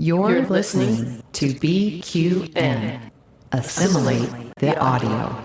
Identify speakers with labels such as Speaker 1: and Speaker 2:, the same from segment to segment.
Speaker 1: You're listening to BQN. Assimilate the audio.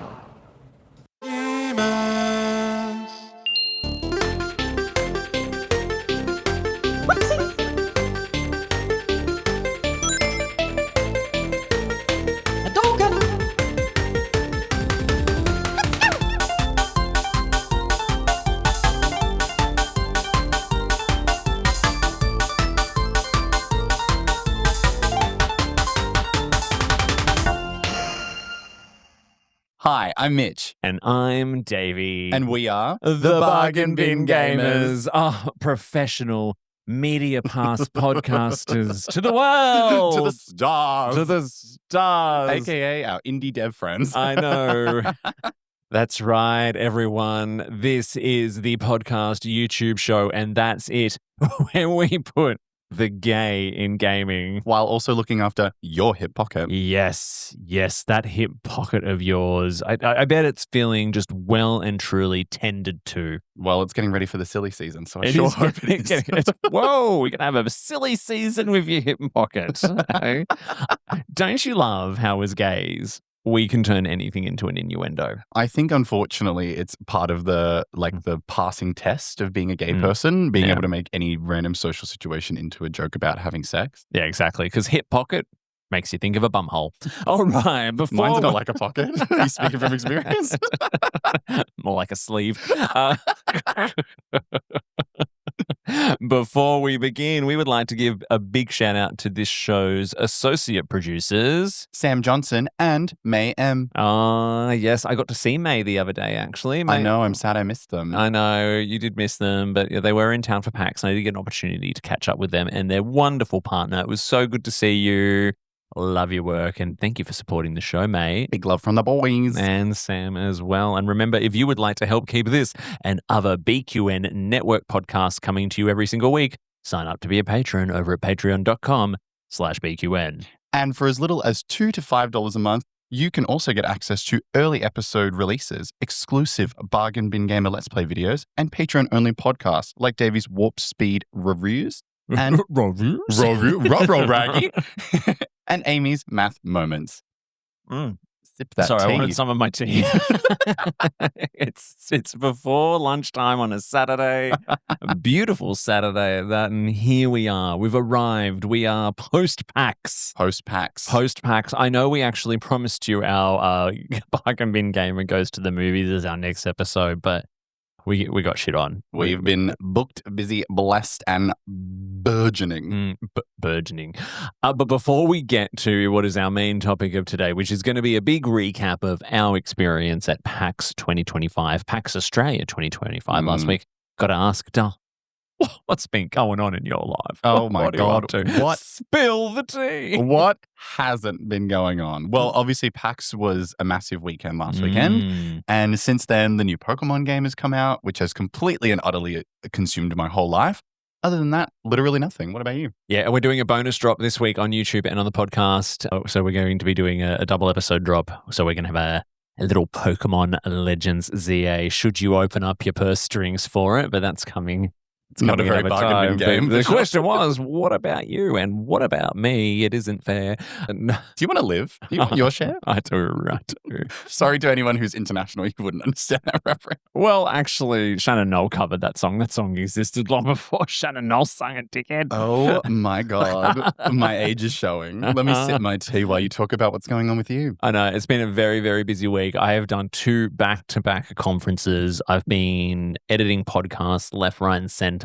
Speaker 2: Hi, I'm Mitch.
Speaker 3: And I'm Davey.
Speaker 2: And we are
Speaker 3: the Bargain Bin Gamers. Oh, professional media pass podcasters to the world.
Speaker 2: to the stars.
Speaker 3: To the stars.
Speaker 2: AKA our indie dev friends.
Speaker 3: I know. That's right, everyone. This is the podcast YouTube show, and that's it. Where we put the gay in gaming.
Speaker 2: While also looking after your hip pocket.
Speaker 3: Yes, that hip pocket of yours. I bet it's feeling just well and truly tended to.
Speaker 2: Well, it's getting ready for the silly season, so I
Speaker 3: It
Speaker 2: sure
Speaker 3: is
Speaker 2: hope it is.
Speaker 3: Whoa, we're going to have a silly season with your hip pocket. Don't you love how as gays, we can turn anything into an innuendo?
Speaker 2: I think, unfortunately, it's part of the passing test of being a gay person, being able to make any random social situation into a joke about having sex.
Speaker 3: Yeah, exactly. Because hip pocket makes you think of a bumhole. All right.
Speaker 2: Mine's not like a pocket. Are you speaking from experience?
Speaker 3: More like a sleeve. Before we begin, we would like to give a big shout out to this show's associate producers,
Speaker 2: Sam Johnson and Mei M.
Speaker 3: Yes, I got to see Mei the other day, actually.
Speaker 2: I know, I'm sad I missed them.
Speaker 3: I know, you did miss them, but they were in town for PAX, and I did get an opportunity to catch up with them and their wonderful partner. It was so good to see you. Love your work, and thank you for supporting the show, mate.
Speaker 2: Big love from the boys.
Speaker 3: And Sam as well. And remember, if you would like to help keep this and other BQN network podcasts coming to you every single week, sign up to be a patron over at patreon.com/BQN.
Speaker 2: And for as little as $2 to $5 a month, you can also get access to early episode releases, exclusive Bargain Bin Gamer Let's Play videos, and Patreon-only podcasts like Davey's Warp Speed reviews and
Speaker 3: Reviews?
Speaker 2: Raggy, and Amy's Math Moments. Sip that
Speaker 3: Sorry,
Speaker 2: tea.
Speaker 3: I wanted some of my tea. It's before lunchtime on a Saturday. A beautiful Saturday at that. And here we are. We've arrived. We are post-PAX.
Speaker 2: Post-PAX.
Speaker 3: I know we actually promised you our Bargain Bin Gamer Goes to the Movies as our next episode, but we got shit on.
Speaker 2: We've been booked, busy, blessed, and burgeoning.
Speaker 3: Burgeoning. But before we get to what is our main topic of today, which is going to be a big recap of our experience at PAX 2025, PAX Australia 2025 last week, got to ask, Del, what's been going on in your life?
Speaker 2: Oh my God.
Speaker 3: What? Spill the tea.
Speaker 2: What hasn't been going on? Well, obviously PAX was a massive weekend last weekend. And since then, the new Pokemon game has come out, which has completely and utterly consumed my whole life. Other than that, literally nothing. What about you?
Speaker 3: Yeah, and we're doing a bonus drop this week on YouTube and on the podcast. So we're going to be doing a double episode drop. So we're going to have a little Pokemon Legends ZA should you open up your purse strings for it, but that's coming.
Speaker 2: It's not a very Bargain Bin game.
Speaker 3: The question was, what about you and what about me? It isn't fair.
Speaker 2: Do you want to live? Do you want your share?
Speaker 3: I do.
Speaker 2: Sorry to anyone who's international, you wouldn't understand that reference.
Speaker 3: Well, actually, Shannon Knoll covered that song. That song existed long before Shannon Knoll sang it, dickhead.
Speaker 2: Oh my God. My age is showing. Let me sip my tea while you talk about what's going on with you.
Speaker 3: I know. It's been a very, very busy week. I have done 2 back-to-back conferences. I've been editing podcasts left, right, and center.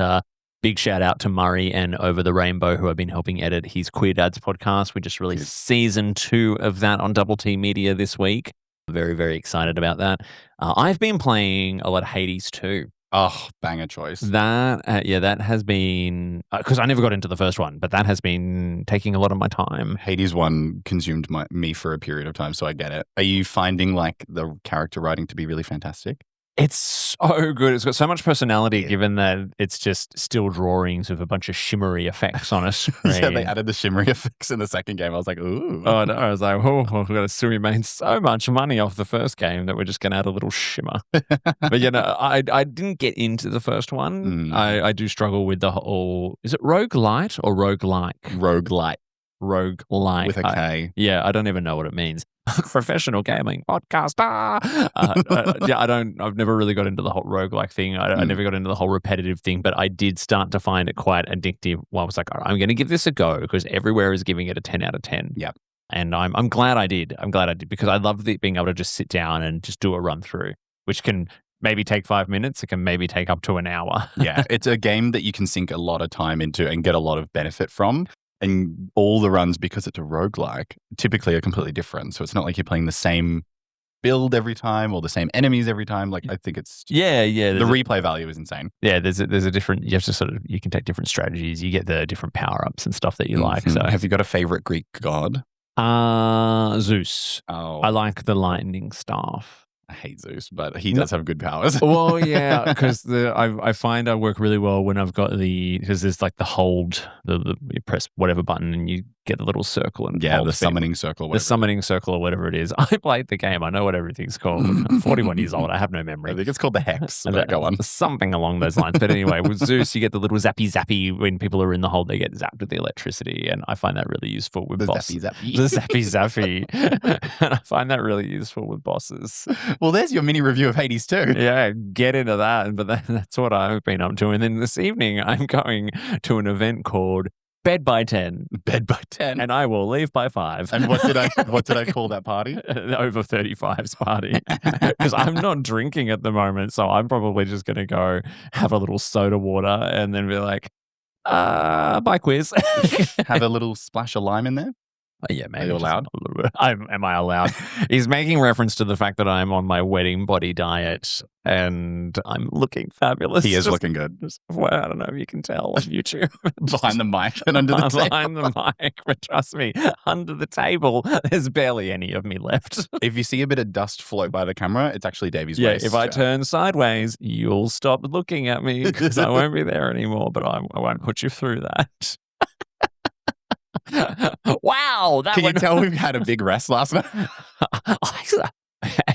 Speaker 3: Big shout out to Murray and Over the Rainbow, who have been helping edit his Queer Dads podcast. We just released season 2 of that on Double T Media this week. Very, very excited about that. I've been playing a lot of Hades too.
Speaker 2: Oh, banger choice.
Speaker 3: That has been, because I never got into the first one, but that has been taking a lot of my time.
Speaker 2: Hades 1 consumed me for a period of time, so I get it. Are you finding like the character writing to be really fantastic?
Speaker 3: It's so good. It's got so much personality, given that it's just still drawings with a bunch of shimmery effects on a screen.
Speaker 2: Yeah, they added the shimmery effects in the second game. I was like, ooh.
Speaker 3: Oh, no. I was like, oh, we've got to made so much money off the first game that we're just going to add a little shimmer. But, you know, I didn't get into the first one. I do struggle with the whole, is it roguelite or roguelike?
Speaker 2: Roguelite.
Speaker 3: roguelike.
Speaker 2: With a K.
Speaker 3: Yeah, I don't even know what it means. Professional gaming podcaster. I've never really got into the whole roguelike thing. I never got into the whole repetitive thing, but I did start to find it quite addictive. Well, I was like, all right, I'm going to give this a go because everywhere is giving it a 10 out of 10.
Speaker 2: Yep.
Speaker 3: And I'm glad I did. I'm glad I did because I love being able to just sit down and just do a run through, which can maybe take 5 minutes. It can maybe take up to an hour.
Speaker 2: Yeah, it's a game that you can sink a lot of time into and get a lot of benefit from. And all the runs, because it's a roguelike, typically are completely different. So it's not like you're playing the same build every time or the same enemies every time. Like, I think it's...
Speaker 3: Yeah.
Speaker 2: The replay value is insane.
Speaker 3: Yeah, there's a different... You have to you can take different strategies. You get the different power-ups and stuff that you like. So,
Speaker 2: have you got a favorite Greek god?
Speaker 3: Zeus.
Speaker 2: Oh.
Speaker 3: I like the lightning staff.
Speaker 2: I hate Zeus, but he does have good powers.
Speaker 3: Well, yeah, because I find I work really well when I've got because there's like the hold, you press whatever button and you get the little circle and
Speaker 2: the summoning circle.
Speaker 3: The summoning circle or whatever it is. I played the game. I know what everything's called. I'm 41 years old. I have no memory.
Speaker 2: I think it's called the hex. Go on.
Speaker 3: Something along those lines. But anyway, with Zeus, you get the little zappy when people are in the hold. They get zapped with the electricity, and I find that really useful with bosses. The zappy. And I find that really useful with bosses.
Speaker 2: Well, there's your mini review of Hades too.
Speaker 3: Yeah, get into that. But that's what I've been up to. And then this evening, I'm going to an event called Bed by 10.
Speaker 2: Bed by 10.
Speaker 3: And I will leave by 5.
Speaker 2: And what did I call that party?
Speaker 3: Over 35's party. Because I'm not drinking at the moment, so I'm probably just going to go have a little soda water and then be like, bye quiz.
Speaker 2: Have a little splash of lime in there?
Speaker 3: Yeah, maybe.
Speaker 2: Are you allowed?
Speaker 3: A little bit. Am I allowed? He's making reference to the fact that I'm on my wedding body diet and I'm looking fabulous.
Speaker 2: He is looking good.
Speaker 3: Well, I don't know if you can tell on YouTube.
Speaker 2: Behind the mic and under the table.
Speaker 3: Behind the mic, but trust me, under the table, there's barely any of me left.
Speaker 2: If you see a bit of dust float by the camera, it's actually Davey's waist.
Speaker 3: If I turn sideways, you'll stop looking at me because I won't be there anymore, but I won't put you through that. Wow.
Speaker 2: Can you tell we've had a big rest last night?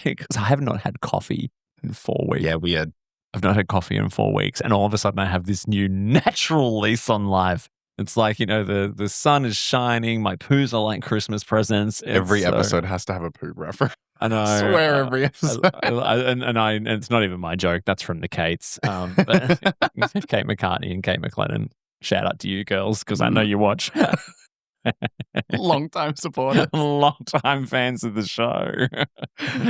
Speaker 3: Because I have not had coffee in 4 weeks.
Speaker 2: Yeah, weird.
Speaker 3: I've not had coffee in 4 weeks. And all of a sudden I have this new natural lease on life. It's like, the sun is shining. My poos are like Christmas presents.
Speaker 2: Every episode has to have a poo reference.
Speaker 3: I know.
Speaker 2: I swear every episode.
Speaker 3: And it's not even my joke. That's from the Cates. Kate McCartney and Kate McLennan. Shout out to you girls because I know you watch.
Speaker 2: Long-time supporter.
Speaker 3: Long-time fans of the show.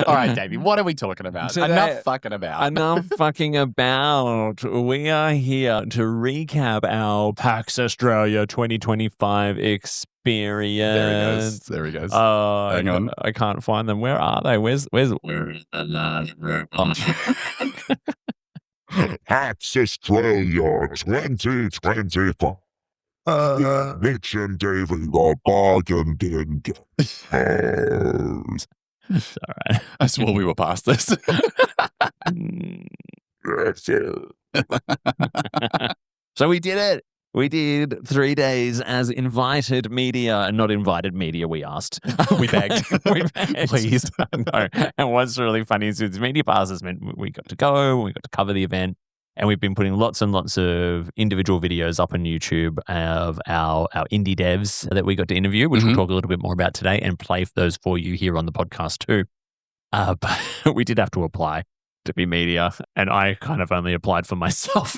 Speaker 2: All right, Davey, what are we talking about?
Speaker 3: Today,
Speaker 2: Enough fucking about.
Speaker 3: Enough fucking about. We are here to recap our PAX Australia 2025 experience.
Speaker 2: There he goes.
Speaker 3: Hang on. I can't find them. Where are they? Where's the last room?
Speaker 4: PAX Australia 2025. Mitch and Davey are bargain bin.
Speaker 3: It's all right.
Speaker 2: I swore we were past this.
Speaker 3: So we did it. We did 3 days as invited media. Not invited media, we asked.
Speaker 2: We begged.
Speaker 3: Please. No. And what's really funny is it's media passes meant we got to go, we got to cover the event. And we've been putting lots and lots of individual videos up on YouTube of our indie devs that we got to interview, which we'll talk a little bit more about today and play those for you here on the podcast too. But we did have to apply to be media, and I kind of only applied for myself.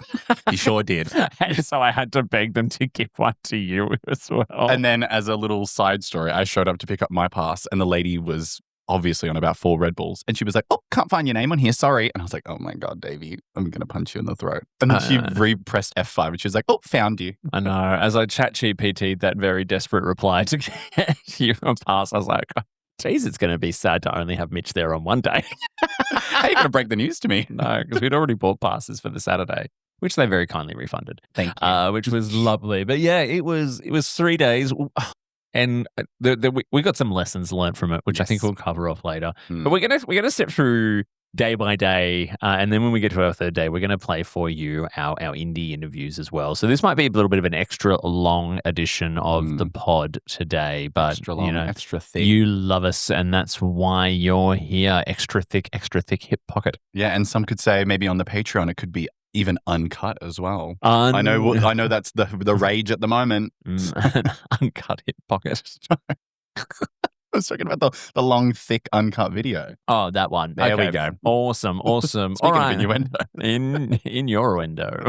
Speaker 2: You sure did.
Speaker 3: And so I had to beg them to give one to you as well.
Speaker 2: And then as a little side story, I showed up to pick up my pass and the lady was obviously on about 4 Red Bulls. And she was like, oh, can't find your name on here. Sorry. And I was like, oh my God, Davey, I'm going to punch you in the throat. And then she re-pressed F5 and she was like, oh, found you.
Speaker 3: I know. As I chat GPT'd that very desperate reply to get you a pass, I was like, geez, it's going to be sad to only have Mitch there on one day.
Speaker 2: How are you going to break the news to me?
Speaker 3: No, because we'd already bought passes for the Saturday, which they very kindly refunded.
Speaker 2: Thank you.
Speaker 3: Which was lovely. But yeah, it was 3 days. And we got some lessons learned from it, which I think we'll cover off later. But we're gonna step through day by day, and then when we get to our third day, we're gonna play for you our indie interviews as well. So this might be a little bit of an extra long edition of the pod today, but
Speaker 2: extra long, extra thick.
Speaker 3: You love us, and that's why you're here. Extra thick hip pocket.
Speaker 2: Yeah, and some could say maybe on the Patreon it could be even uncut as well. I know that's the rage at the moment.
Speaker 3: Uncut hip pocket.
Speaker 2: I was talking about the long, thick, uncut video.
Speaker 3: Oh, that one.
Speaker 2: There
Speaker 3: okay.
Speaker 2: we go.
Speaker 3: Awesome.
Speaker 2: Speaking
Speaker 3: All right.
Speaker 2: of innuendo.
Speaker 3: In your window.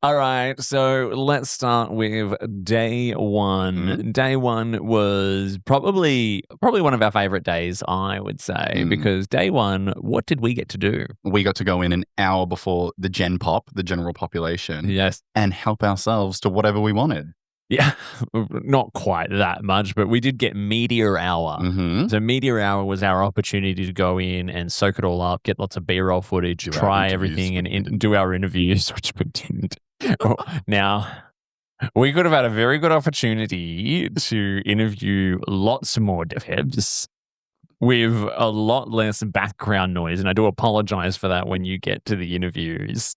Speaker 3: All right. So let's start with day one.
Speaker 2: Mm-hmm.
Speaker 3: Day one was probably one of our favorite days, I would say, because day one, what did we get to do?
Speaker 2: We got to go in an hour before the gen pop, the general population.
Speaker 3: Yes.
Speaker 2: And help ourselves to whatever we wanted.
Speaker 3: Yeah, not quite that much, but we did get media hour.
Speaker 2: Mm-hmm.
Speaker 3: So media hour was our opportunity to go in and soak it all up, get lots of B-roll footage, try everything, and do our interviews, which we didn't. Now, we could have had a very good opportunity to interview lots more devs with a lot less background noise, and I do apologize for that when you get to the interviews.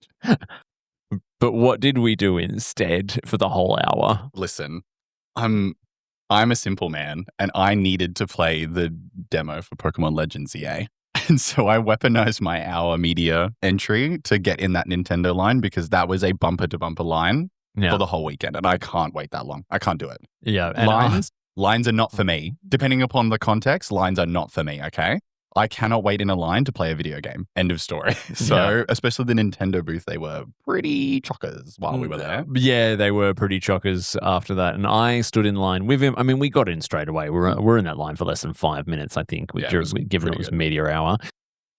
Speaker 3: But what did we do instead for the whole hour?
Speaker 2: Listen, I'm a simple man, and I needed to play the demo for Pokemon Legends EA. And so I weaponized my hour media entry to get in that Nintendo line because that was a bumper-to-bumper line for the whole weekend, and I can't wait that long. I can't do it.
Speaker 3: Yeah.
Speaker 2: And lines are not for me. Depending upon the context, lines are not for me, okay? I cannot wait in a line to play a video game. End of story. So, especially the Nintendo booth, they were pretty chockers while we were there.
Speaker 3: Yeah, they were pretty chockers after that. And I stood in line with him. I mean, we got in straight away. We're in that line for less than 5 minutes, I think, given it was media hour.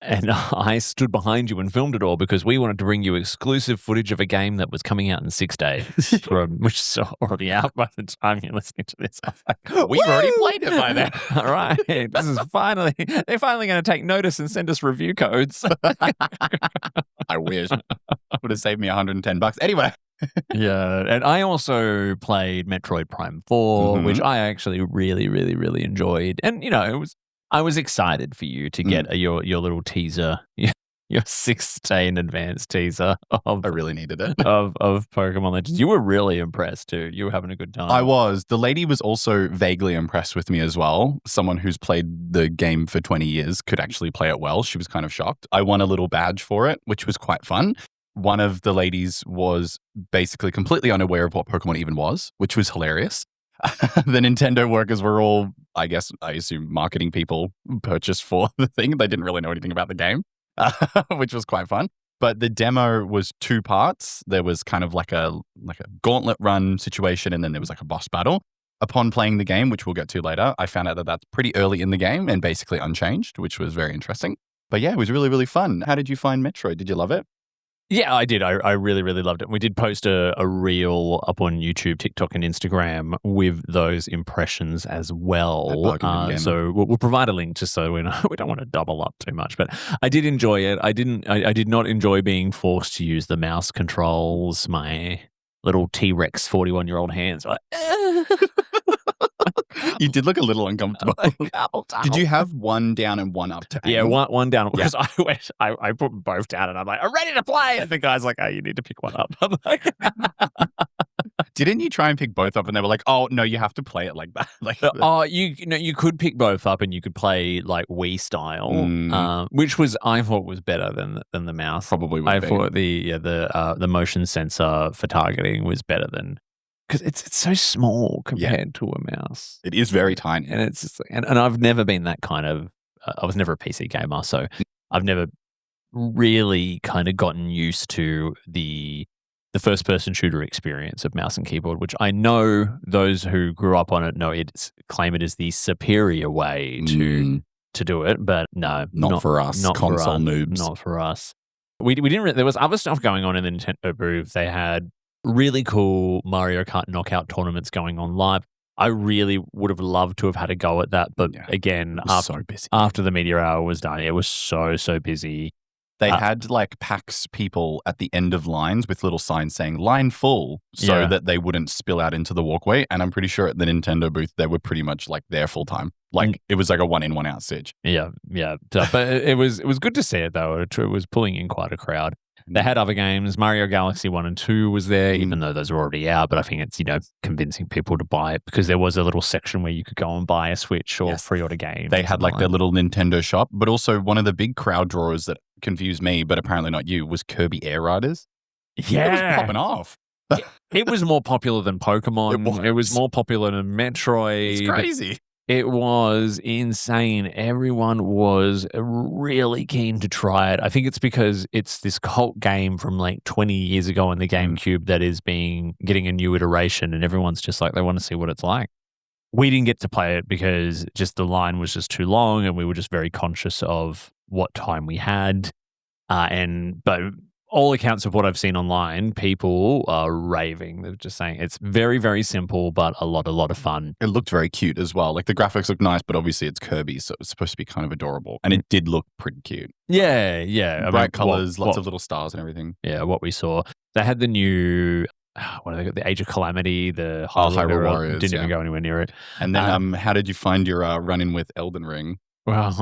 Speaker 3: And I stood behind you and filmed it all because we wanted to bring you exclusive footage of a game that was coming out in 6 days, which is already out by the time you're listening to this.
Speaker 2: We've already played it by then.
Speaker 3: All right. This is they're finally going to take notice and send us review codes.
Speaker 2: I wish. Would have saved me $110. Anyway.
Speaker 3: Yeah. And I also played Metroid Prime 4, which I actually really, really, really enjoyed. And, I was excited for you to get your little teaser, your 6-day in advance teaser. I
Speaker 2: really needed it.
Speaker 3: Of Pokemon Legends. You were really impressed too. You were having a good time.
Speaker 2: I was. The lady was also vaguely impressed with me as well. Someone who's played the game for 20 years could actually play it well. She was kind of shocked. I won a little badge for it, which was quite fun. One of the ladies was basically completely unaware of what Pokemon even was, which was hilarious. The Nintendo workers were all, I assume, marketing people purchased for the thing. They didn't really know anything about the game, which was quite fun. But the demo was 2 parts. There was kind of like a gauntlet run situation, and then there was like a boss battle. Upon playing the game, which we'll get to later, I found out that that's pretty early in the game and basically unchanged, which was very interesting. But yeah, it was really, really fun. How did you find Metroid? Did you love it?
Speaker 3: Yeah, I did. I really, really loved it. We did post a reel up on YouTube, TikTok, and Instagram with those impressions as well. So we'll provide a link just so we don't want to double up too much. But I did enjoy it. I did not enjoy being forced to use the mouse controls. My little T-Rex 41-year-old hands were like,
Speaker 2: You did look a little uncomfortable. Did you have one down and one up to aim?
Speaker 3: Yeah, one down. Because I put both down and I'm like, I'm ready to play. And the guy's like, oh, you need to pick one up. I'm like,
Speaker 2: didn't you try and pick both up? And they were like, oh, no, you have to play it like that.
Speaker 3: You could pick both up and you could play like Wii style, which I thought was better than the mouse.
Speaker 2: Probably would be.
Speaker 3: I thought the motion sensor for targeting was better than, because it's so small compared to a mouse.
Speaker 2: It is very tiny.
Speaker 3: And it's just, and I've never been that kind of, I was never a PC gamer, so I've never really kind of gotten used to the first-person shooter experience of mouse and keyboard, which I know those who grew up on it claim it is the superior way to do it, but no.
Speaker 2: Not for us,
Speaker 3: not
Speaker 2: console
Speaker 3: for us,
Speaker 2: noobs.
Speaker 3: Not for us. We didn't, there was other stuff going on in the Nintendo booth. They had really cool Mario Kart knockout tournaments going on live. I really would have loved to have had a go at that, but again, after the media hour was done, it was so busy.
Speaker 2: They had like PAX people at the end of lines with little signs saying line full so that they wouldn't spill out into the walkway. And I'm pretty sure at the Nintendo booth, they were pretty much like there full time. Like it was like a 1 in, 1 out stitch.
Speaker 3: Yeah. But it was good to see it though. It was pulling in quite a crowd. They had other games. Mario Galaxy 1 and 2 was there, even though those were already out. But I think it's, convincing people to buy it because there was a little section where you could go and buy a Switch or pre-order games.
Speaker 2: They had like their little Nintendo shop, but also one of the big crowd drawers that confused me, but apparently not you, was Kirby Air Riders. It was
Speaker 3: Yeah.
Speaker 2: popping off.
Speaker 3: It was more popular than Pokemon. It was more popular than Metroid.
Speaker 2: It's crazy.
Speaker 3: It was insane. Everyone was really keen to try it. I think it's because it's this cult game from like 20 years ago on the GameCube that is getting a new iteration, and everyone's just like, they want to see what it's like. We didn't get to play it because just the line was just too long, and we were just very conscious of what time we had. But all accounts of what I've seen online, people are raving. They're just saying it's very, very simple, but a lot of fun.
Speaker 2: It looked very cute as well. Like the graphics look nice, but obviously it's Kirby, so it's supposed to be kind of adorable. And it did look pretty cute.
Speaker 3: Yeah.
Speaker 2: Bright colors, lots of little stars and everything.
Speaker 3: Yeah, what we saw. They had the new, what are they, the Age of Calamity, the
Speaker 2: Hyrule Warriors.
Speaker 3: Didn't even go anywhere near it.
Speaker 2: And then how did you find your run-in with Elden Ring?
Speaker 3: Well,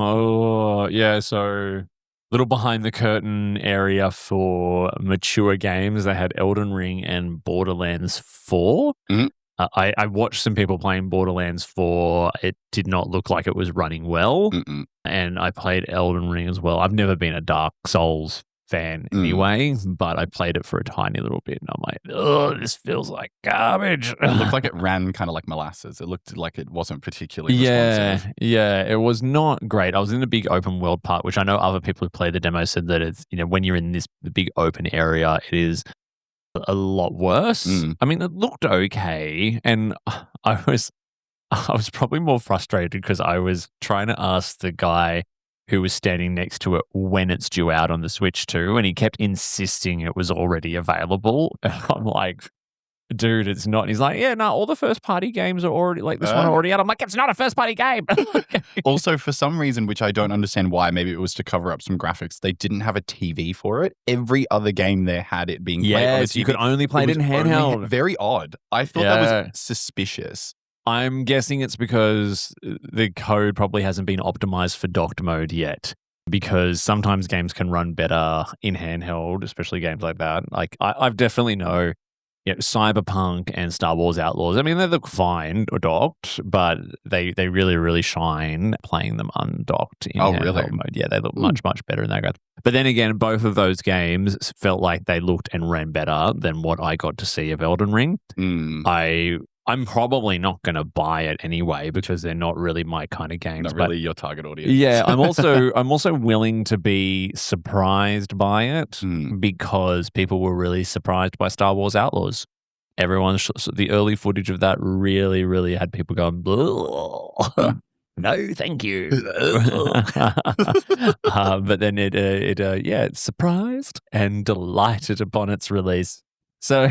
Speaker 3: so little behind the curtain area for mature games. They had Elden Ring and Borderlands 4.
Speaker 2: Mm-hmm.
Speaker 3: I watched some people playing Borderlands 4. It did not look like it was running well.
Speaker 2: Mm-mm.
Speaker 3: And I played Elden Ring as well. I've never been a Dark Souls fan anyway, but I played it for a tiny little bit and I'm like, oh, this feels like garbage.
Speaker 2: It looked like it ran kind of like molasses. It looked like it wasn't particularly responsive.
Speaker 3: Yeah, it was not great. I was in the big open world part, which I know other people who played the demo said that it's, when you're in the big open area, it is a lot worse. I mean, it looked okay, and I was probably more frustrated because I was trying to ask the guy who was standing next to it when it's due out on the Switch too, and he kept insisting it was already available. I'm like, dude, it's not. And he's like, yeah, no, all the first party games are already, like, this one already out. I'm like, it's not a first party game.
Speaker 2: Also, for some reason, which I don't understand why, maybe it was to cover up some graphics, they didn't have a TV for it. Every other game there had it being played on a TV.
Speaker 3: You could only play it in handheld.
Speaker 2: Very odd. I thought that was suspicious.
Speaker 3: I'm guessing it's because the code probably hasn't been optimized for docked mode yet, because sometimes games can run better in handheld, especially games like that. Like I've definitely know, Cyberpunk and Star Wars Outlaws. I mean, they look fine docked, but they really, really shine playing them undocked in handheld mode. Yeah, they look much better in that regard. But then again, both of those games felt like they looked and ran better than what I got to see of Elden Ring. I'm probably not going to buy it anyway because they're not really my kind of games.
Speaker 2: Not really your target audience.
Speaker 3: Yeah, I'm also willing to be surprised by it because people were really surprised by Star Wars Outlaws. The early footage of that really, really had people going, no, thank you. But then it surprised and delighted upon its release. So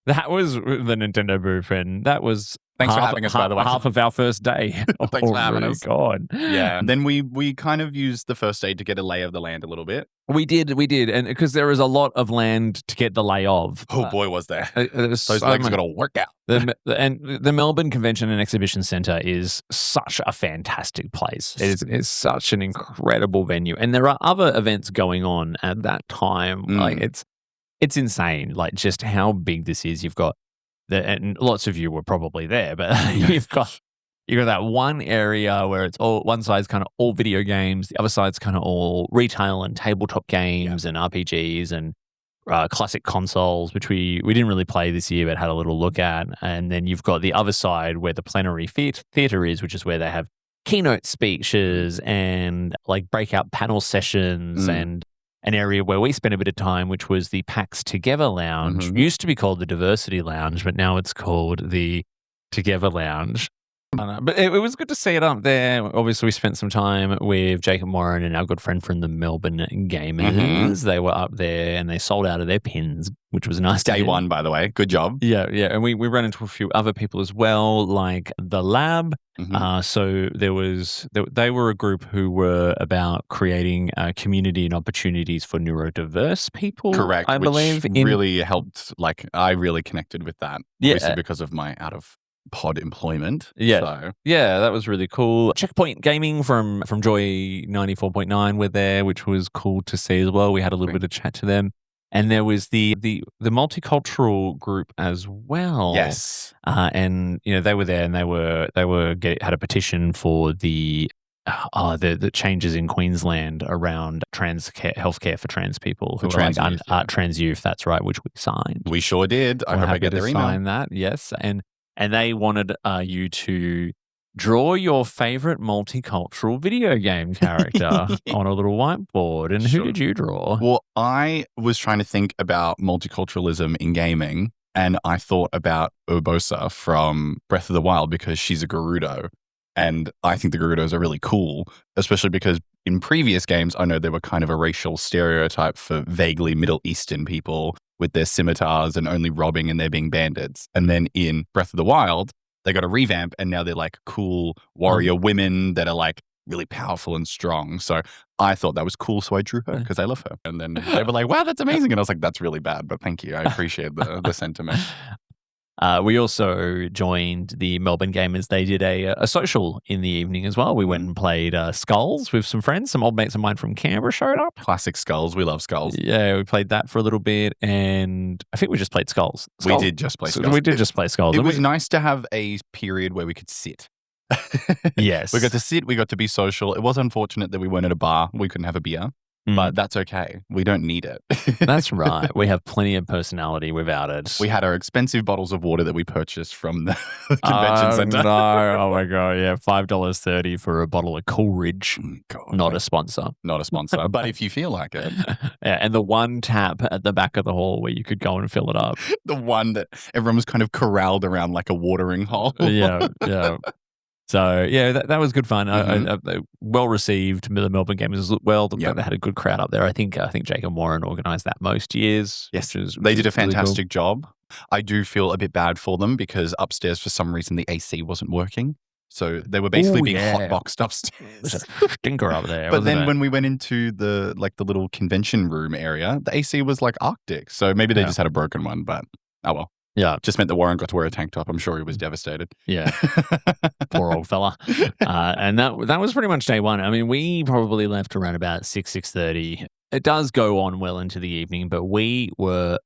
Speaker 3: that was the Nintendo booth, and that was
Speaker 2: thanks for having us, by the way.
Speaker 3: Half of our first day.
Speaker 2: Thanks for having us.
Speaker 3: God.
Speaker 2: Yeah. And then we kind of used the first day to get a lay of the land a little bit.
Speaker 3: We did, and because there is a lot of land to get the lay of.
Speaker 2: Oh boy, was there!
Speaker 3: Those
Speaker 2: legs are gonna work out.
Speaker 3: And the Melbourne Convention and Exhibition Centre is such a fantastic place. It's such an incredible venue, and there are other events going on at that time. Like it's insane, like just how big this is. You've got and lots of you were probably there, but you've got that one area where it's all, one side's kind of all video games, the other side's kind of all retail and tabletop games and RPGs and classic consoles, which we didn't really play this year, but had a little look at. And then you've got the other side where the plenary theatre is, which is where they have keynote speeches and like breakout panel sessions and an area where we spent a bit of time, which was the PAX Together Lounge. Used to be called the Diversity Lounge, but now it's called the Together Lounge. But it was good to see it up there. Obviously, we spent some time with Jacob Warren and our good friend from the Melbourne Gamers. They were up there and they sold out of their pins, which was nice.
Speaker 2: Day one, by the way. Good job.
Speaker 3: Yeah. And we ran into a few other people as well, like The Lab. So they were a group who were about creating community and opportunities for neurodiverse people.
Speaker 2: Correct.
Speaker 3: I believe.
Speaker 2: Really helped. Like, I really connected with that. Obviously, because of my pod employment.
Speaker 3: Yeah. Yeah, that was really cool. Checkpoint Gaming from Joy 94.9 were there, which was cool to see as well. We had a little bit of chat to them. And there was the multicultural group as well.
Speaker 2: Yes.
Speaker 3: And they were there and they had a petition for the the changes in Queensland around healthcare for trans people who
Speaker 2: For
Speaker 3: are
Speaker 2: trans
Speaker 3: like
Speaker 2: youth, yeah.
Speaker 3: trans youth. That's right, which we signed.
Speaker 2: We sure did. I
Speaker 3: We're
Speaker 2: hope I
Speaker 3: happy
Speaker 2: get
Speaker 3: to
Speaker 2: their email.
Speaker 3: sign that. Yes, and they wanted you to draw your favorite multicultural video game character on a little whiteboard. And who
Speaker 2: Sure.
Speaker 3: did you draw?
Speaker 2: Well, I was trying to think about multiculturalism in gaming, and I thought about Urbosa from Breath of the Wild because she's a Gerudo. And I think the Gerudos are really cool, especially because in previous games, I know they were kind of a racial stereotype for vaguely Middle Eastern people with their scimitars and only robbing and there being bandits. And then in Breath of the Wild, they got a revamp and now they're like cool warrior women that are like really powerful and strong. So I thought that was cool. So I drew her because I love her. And then they were like, wow, that's amazing. And I was like, that's really bad, but thank you. I appreciate the sentiment.
Speaker 3: We also joined the Melbourne Gamers. They did a social in the evening as well. We went and played Skulls with some friends. Some old mates of mine from Canberra showed up.
Speaker 2: Classic Skulls. We love Skulls.
Speaker 3: Yeah, we played that for a little bit, and I think we just played Skulls.
Speaker 2: We did just play Skulls.
Speaker 3: We did just play Skulls.
Speaker 2: It was nice to have a period where we could sit.
Speaker 3: Yes.
Speaker 2: We got to sit. We got to be social. It was unfortunate that we weren't at a bar. We couldn't have a beer. But that's okay. We don't need it.
Speaker 3: That's right. We have plenty of personality without it.
Speaker 2: We had our expensive bottles of water that we purchased from the convention center.
Speaker 3: No. Oh my God. Yeah. $5.30 for a bottle of Coolridge.
Speaker 2: God,
Speaker 3: Not a sponsor.
Speaker 2: Not a sponsor. But if you feel like it.
Speaker 3: Yeah. And the one tap at the back of the hall where you could go and fill it up.
Speaker 2: The one that everyone was kind of corralled around like a watering hole.
Speaker 3: Yeah. Yeah. So, yeah, that was good fun. Well received. The Melbourne Gamers as well. They had a good crowd up there. I think Jacob Warren organised that most years.
Speaker 2: Yes,
Speaker 3: which
Speaker 2: they did a
Speaker 3: really
Speaker 2: fantastic job. I do feel a bit bad for them because upstairs, for some reason, the AC wasn't working. So they were basically being hotboxed upstairs.
Speaker 3: There's a stinker up there.
Speaker 2: But then when we went into the little convention room area, the AC was like Arctic. So maybe they just had a broken one, but oh well.
Speaker 3: Yeah.
Speaker 2: Just meant that Warren got to wear a tank top. I'm sure he was devastated.
Speaker 3: Yeah. Poor old fella. And that was pretty much day one. I mean, we probably left around about 6:30. It does go on well into the evening, but we were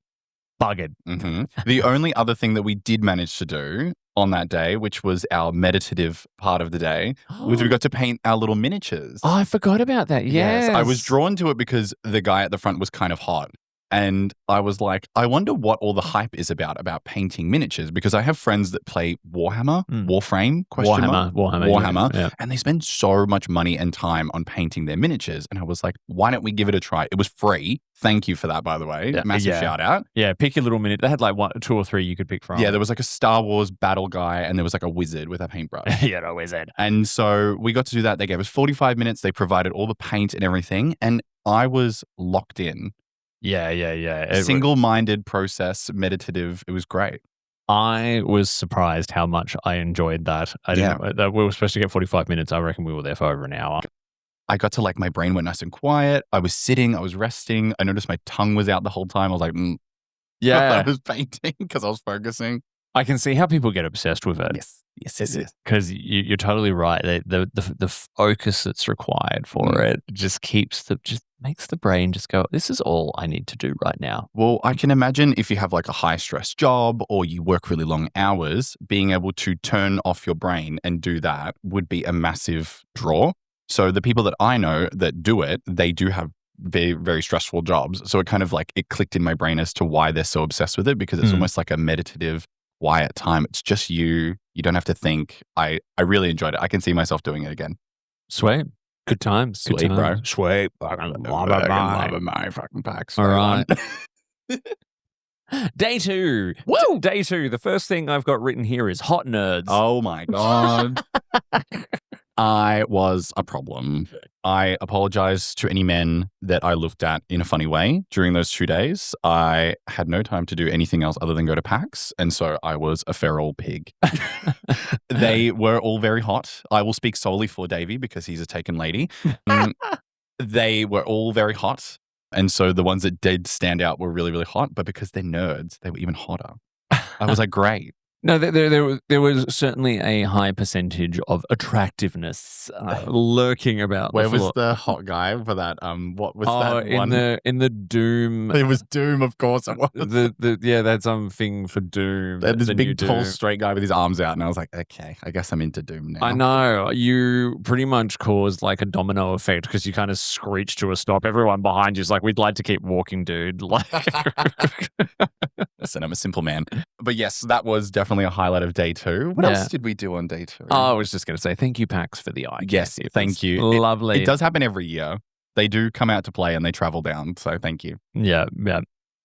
Speaker 3: buggered.
Speaker 2: Mm-hmm. The only other thing that we did manage to do on that day, which was our meditative part of the day, was we got to paint our little miniatures.
Speaker 3: Oh, I forgot about that. Yes.
Speaker 2: I was drawn to it because the guy at the front was kind of hot. And I was like, I wonder what all the hype is about painting miniatures, because I have friends that play Warhammer, Warframe, Warhammer,
Speaker 3: yeah.
Speaker 2: And they spend so much money and time on painting their miniatures. And I was like, why don't we give it a try? It was free. Thank you for that, by the way. Massive shout out.
Speaker 3: Yeah, pick your little miniature. They had like 2 or 3 you could pick from.
Speaker 2: Yeah, there was like a Star Wars battle guy and there was like a wizard with a paintbrush.
Speaker 3: Yeah, a wizard.
Speaker 2: And so we got to do that. They gave us 45 minutes. They provided all the paint and everything. And I was locked in.
Speaker 3: Yeah.
Speaker 2: Single-minded process, meditative. It was great.
Speaker 3: I was surprised how much I enjoyed that. We were supposed to get 45 minutes. I reckon we were there for over an hour.
Speaker 2: I got to my brain went nice and quiet. I was sitting, I was resting. I noticed my tongue was out the whole time. I was like, I was painting because I was focusing.
Speaker 3: I can see how people get obsessed with it.
Speaker 2: Yes.
Speaker 3: Because you're totally right. The focus that's required for it just makes the brain just go, this is all I need to do right now.
Speaker 2: Well, I can imagine if you have like a high stress job or you work really long hours, being able to turn off your brain and do that would be a massive draw. So the people that I know that do it, they do have very, very stressful jobs. So it kind of it clicked in my brain as to why they're so obsessed with it, because it's almost like a meditative, quiet time. It's just you. You don't have to think. I really enjoyed it. I can see myself doing it again.
Speaker 3: Sweet. Good times.
Speaker 2: Sweet, bro.
Speaker 3: Sweet.
Speaker 2: Fucking my fucking PAX.
Speaker 3: All right. Day 2. Woo! Day 2. The first thing I've got written here is hot nerds.
Speaker 2: Oh my God. I was a problem. I apologize to any men that I looked at in a funny way during those 2 days. I had no time to do anything else other than go to PAX. And so I was a feral pig. They were all very hot. I will speak solely for Davey because he's a taken lady. They were all very hot. And so the ones that did stand out were really, really hot. But because they're nerds, they were even hotter. I was like, great.
Speaker 3: No, there was certainly a high percentage of attractiveness lurking about.
Speaker 2: Where
Speaker 3: the
Speaker 2: was
Speaker 3: floor.
Speaker 2: the hot guy for that? What was that
Speaker 3: in
Speaker 2: one?
Speaker 3: the Doom.
Speaker 2: It was Doom, of course. It was.
Speaker 3: That's something for Doom.
Speaker 2: This
Speaker 3: the new
Speaker 2: big, tall,
Speaker 3: Doom.
Speaker 2: straight guy with his arms out, and I was like, okay, I guess I'm into Doom now.
Speaker 3: I know. You pretty much caused like a domino effect because you kind of screeched to a stop. Everyone behind you is like, we'd like to keep walking, dude. Like,
Speaker 2: Listen, I'm a simple man. But yes, that was definitely a highlight of day 2. What else did we do on day 2?
Speaker 3: I was just going to say, thank you, PAX, for the eye.
Speaker 2: Yes, thank you.
Speaker 3: Lovely.
Speaker 2: It does happen every year. They do come out to play and they travel down. So thank you.
Speaker 3: Yeah.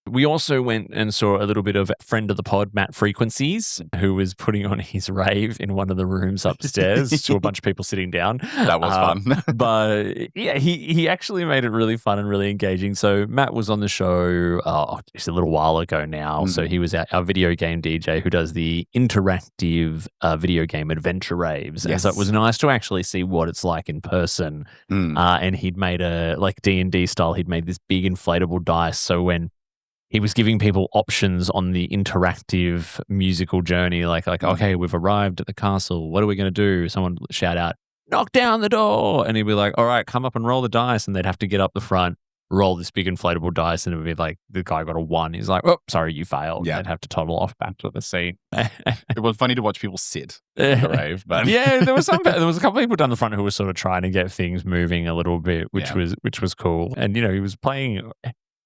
Speaker 3: We also went and saw a little bit of friend of the pod, Matt Frequencies, who was putting on his rave in one of the rooms upstairs to a bunch of people sitting down.
Speaker 2: That was fun.
Speaker 3: But yeah, he actually made it really fun and really engaging. So Matt was on the show just a little while ago now. So he was our video game DJ who does the interactive video game adventure raves.
Speaker 2: Yes.
Speaker 3: And so it was nice to actually see what it's like in person. And he'd made like D&D style, he'd made this big inflatable dice. So when he was giving people options on the interactive musical journey, like, okay, we've arrived at the castle. What are we going to do? Someone would shout out, knock down the door. And he'd be like, all right, come up and roll the dice. And they'd have to get up the front, roll this big inflatable dice. And it would be like, the guy got a 1. He's like, oh, sorry, you failed.
Speaker 2: Yeah.
Speaker 3: They'd have to toddle off back to the seat.
Speaker 2: It was funny to watch people sit at the rave. But
Speaker 3: Yeah, there was a couple of people down the front who were sort of trying to get things moving a little bit, which was cool. And, he was playing...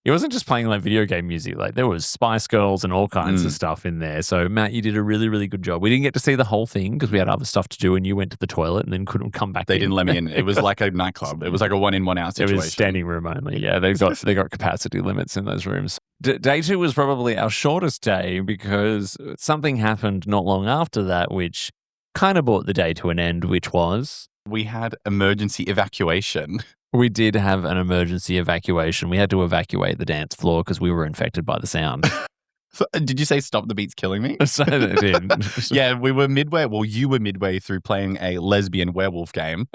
Speaker 3: He wasn't just playing like video game music. Like there was Spice Girls and all kinds of stuff in there. So Matt, you did a really, really good job. We didn't get to see the whole thing because we had other stuff to do, and you went to the toilet and then couldn't come back.
Speaker 2: They didn't let me in. It was like a nightclub. It was like a 1 in, 1 out situation.
Speaker 3: It was standing room only. Yeah, they got capacity limits in those rooms. Day 2 was probably our shortest day because something happened not long after that, which kind of brought the day to an end. Which was
Speaker 2: we had emergency evacuation.
Speaker 3: We did have an emergency evacuation. We had to evacuate the dance floor because we were infected by the sound.
Speaker 2: So, did you say Stop the Beat's Killing Me?
Speaker 3: So they did.
Speaker 2: Yeah, we were midway. Well, you were midway through playing a lesbian werewolf game.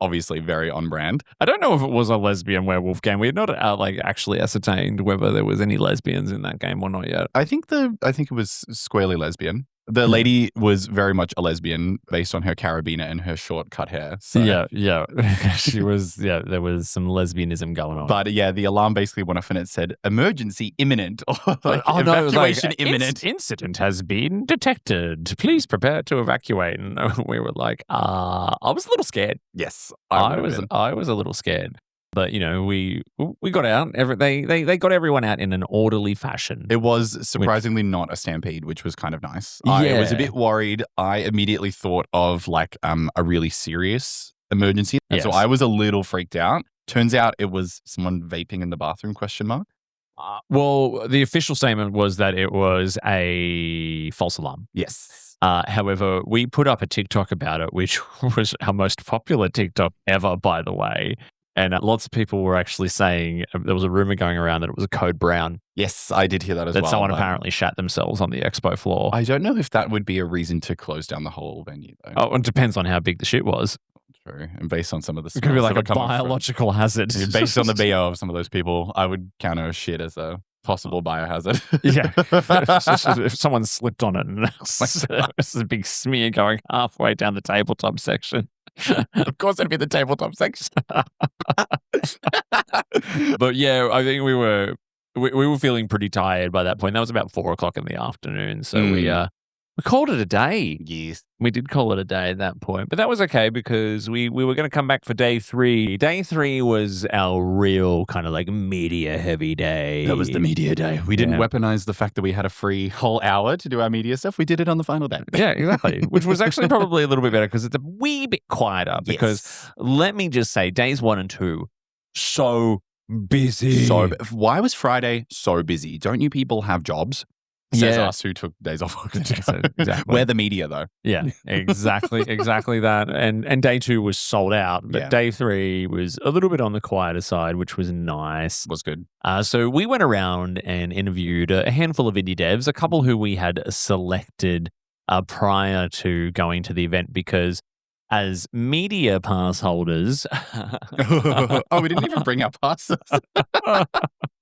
Speaker 2: Obviously, very on brand.
Speaker 3: I don't know if it was a lesbian werewolf game. We had not actually ascertained whether there was any lesbians in that game or not yet.
Speaker 2: I think it was squarely lesbian. The lady was very much a lesbian based on her carabiner and her short cut hair. So.
Speaker 3: Yeah. She was, there was some lesbianism going on.
Speaker 2: But yeah, the alarm basically went off and it said emergency imminent or evacuation imminent.
Speaker 3: Incident has been detected. Please prepare to evacuate. And we were like, I was a little scared.
Speaker 2: Yes,
Speaker 3: I was a little scared. But, we got out. They got everyone out in an orderly fashion.
Speaker 2: It was surprisingly not a stampede, which was kind of nice. I was a bit worried. I immediately thought of like a really serious emergency.
Speaker 3: Yes.
Speaker 2: So I was a little freaked out. Turns out it was someone vaping in the bathroom, ?
Speaker 3: Well, the official statement was that it was a false alarm.
Speaker 2: Yes.
Speaker 3: However, we put up a TikTok about it, which was our most popular TikTok ever, by the way. And lots of people were actually saying there was a rumor going around that it was a code brown.
Speaker 2: Yes, I did hear that as well.
Speaker 3: That someone apparently shat themselves on the expo floor.
Speaker 2: I don't know if that would be a reason to close down the whole venue, though.
Speaker 3: Oh, it depends on how big the shit was.
Speaker 2: True. And based on some of the
Speaker 3: It could be like a biological hazard.
Speaker 2: Based on the BO of some of those people, I would counter shit as a possible biohazard.
Speaker 3: Yeah. If someone slipped on it and there's a big smear going halfway down the tabletop section.
Speaker 2: Of course, it'd be the tabletop section.
Speaker 3: But yeah, I think we were feeling pretty tired by that point. That was about 4:00 in the afternoon. So we called it a day.
Speaker 2: Yes.
Speaker 3: We did call it a day at that point. But that was okay because we were going to come back for day 3. Day 3 was our real kind of like media heavy day.
Speaker 2: That was the media day. We didn't weaponize the fact that we had a free whole hour to do our media stuff. We did it on the final day.
Speaker 3: Yeah, exactly. Which was actually probably a little bit better because it's a wee bit quieter. Because let me just say, days 1 and 2, so busy.
Speaker 2: Why was Friday so busy? Don't you people have jobs? Says us who took days off.
Speaker 3: Exactly.
Speaker 2: We're the media, though.
Speaker 3: Yeah, exactly that. And day 2 was sold out, but day 3 was a little bit on the quieter side, which was nice.
Speaker 2: Was good.
Speaker 3: So we went around and interviewed a handful of indie devs, a couple who we had selected prior to going to the event because as media pass holders.
Speaker 2: Oh, we didn't even bring our passes.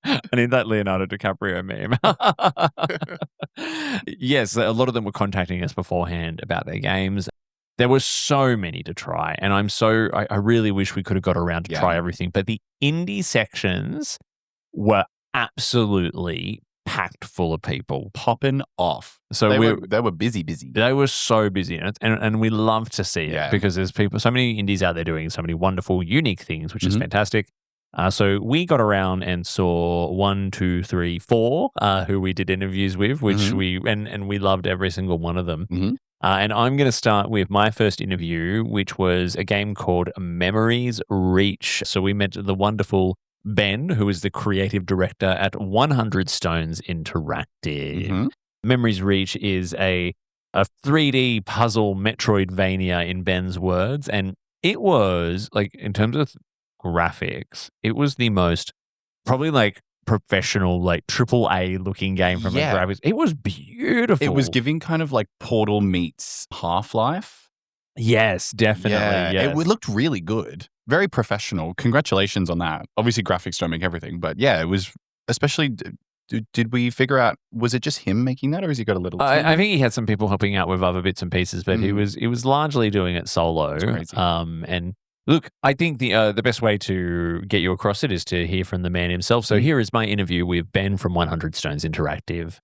Speaker 3: I need that Leonardo DiCaprio meme. Yes, a lot of them were contacting us beforehand about their games. There were so many to try, and I really wish we could have got around to try everything. But the indie sections were absolutely packed full of people.
Speaker 2: Popping off.
Speaker 3: So
Speaker 2: they were busy.
Speaker 3: They were so busy, and we love to see it because there's so many indies out there doing so many wonderful, unique things, which is fantastic. So we got around and saw 1, 2, 3, 4 who we did interviews with, which we loved every single one of them. And I'm going to start with my first interview, which was a game called Memories Reach. So we met the wonderful Ben, who is the creative director at 100 Stones Interactive. Memories Reach is a 3D puzzle Metroidvania in Ben's words. And it was, like, in terms of graphics, it was the most probably like professional, like AAA looking game from the graphics. It was beautiful.
Speaker 2: It was giving kind of like Portal meets Half-Life.
Speaker 3: Yes, definitely.
Speaker 2: Yeah,
Speaker 3: yes.
Speaker 2: it looked really good. Very professional. Congratulations on that. Obviously, graphics don't make everything, but yeah, it was especially. Did we figure out, was it just him making that, or has he got a little team?
Speaker 3: I think he had some people helping out with other bits and pieces, but he was largely doing it solo.
Speaker 2: That's crazy.
Speaker 3: And look, I think the best way to get you across it is to hear from the man himself. So here is my interview with Ben from 100 Stones Interactive.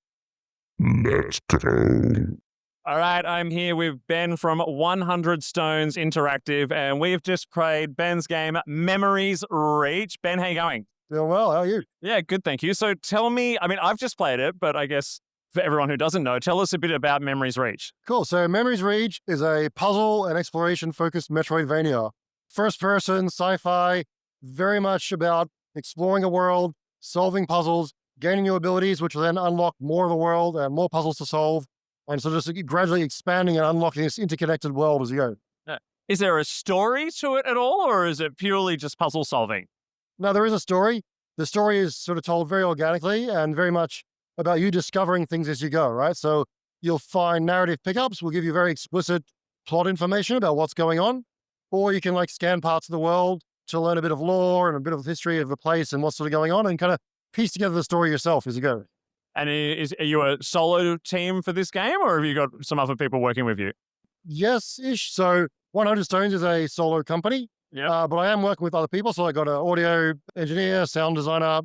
Speaker 4: Let's go.
Speaker 5: All right, I'm here with Ben from 100 Stones Interactive, and we've just played Ben's game, Memories Reach. Ben, how you going?
Speaker 6: Doing well. How are you?
Speaker 5: Yeah, good, thank you. So tell me, I mean, I've just played it, but I guess for everyone who doesn't know, tell us a bit about Memories Reach.
Speaker 6: Cool. So Memories Reach is a puzzle and exploration-focused Metroidvania. First-person, sci-fi, very much about exploring a world, solving puzzles, gaining new abilities, which will then unlock more of the world and more puzzles to solve. And so just gradually expanding and unlocking this interconnected world as you go.
Speaker 5: Is there a story to it at all, or is it purely just puzzle solving?
Speaker 6: Now, there is a story. The story is sort of told very organically and very much about you discovering things as you go, right? So you'll find narrative pickups will give you very explicit plot information about what's going on, or you can like scan parts of the world to learn a bit of lore and a bit of history of the place and what's sort of going on and kind of piece together the story yourself as you go.
Speaker 5: And are you a solo team for this game, or have you got some other people working with you?
Speaker 6: Yes-ish. So 100 Stones is a solo company, but I am working with other people. So I got an audio engineer, sound designer,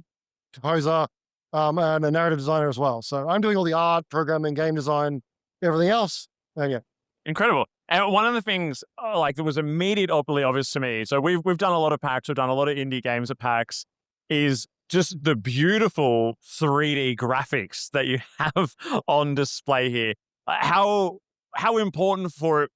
Speaker 6: composer, and a narrative designer as well. So I'm doing all the art, programming, game design, everything else. And yeah.
Speaker 5: Incredible. And one of the things like that was immediately obvious to me, so we've done a lot of PAX, we've done a lot of indie games at PAX, is just the beautiful 3D graphics that you have on display here. How important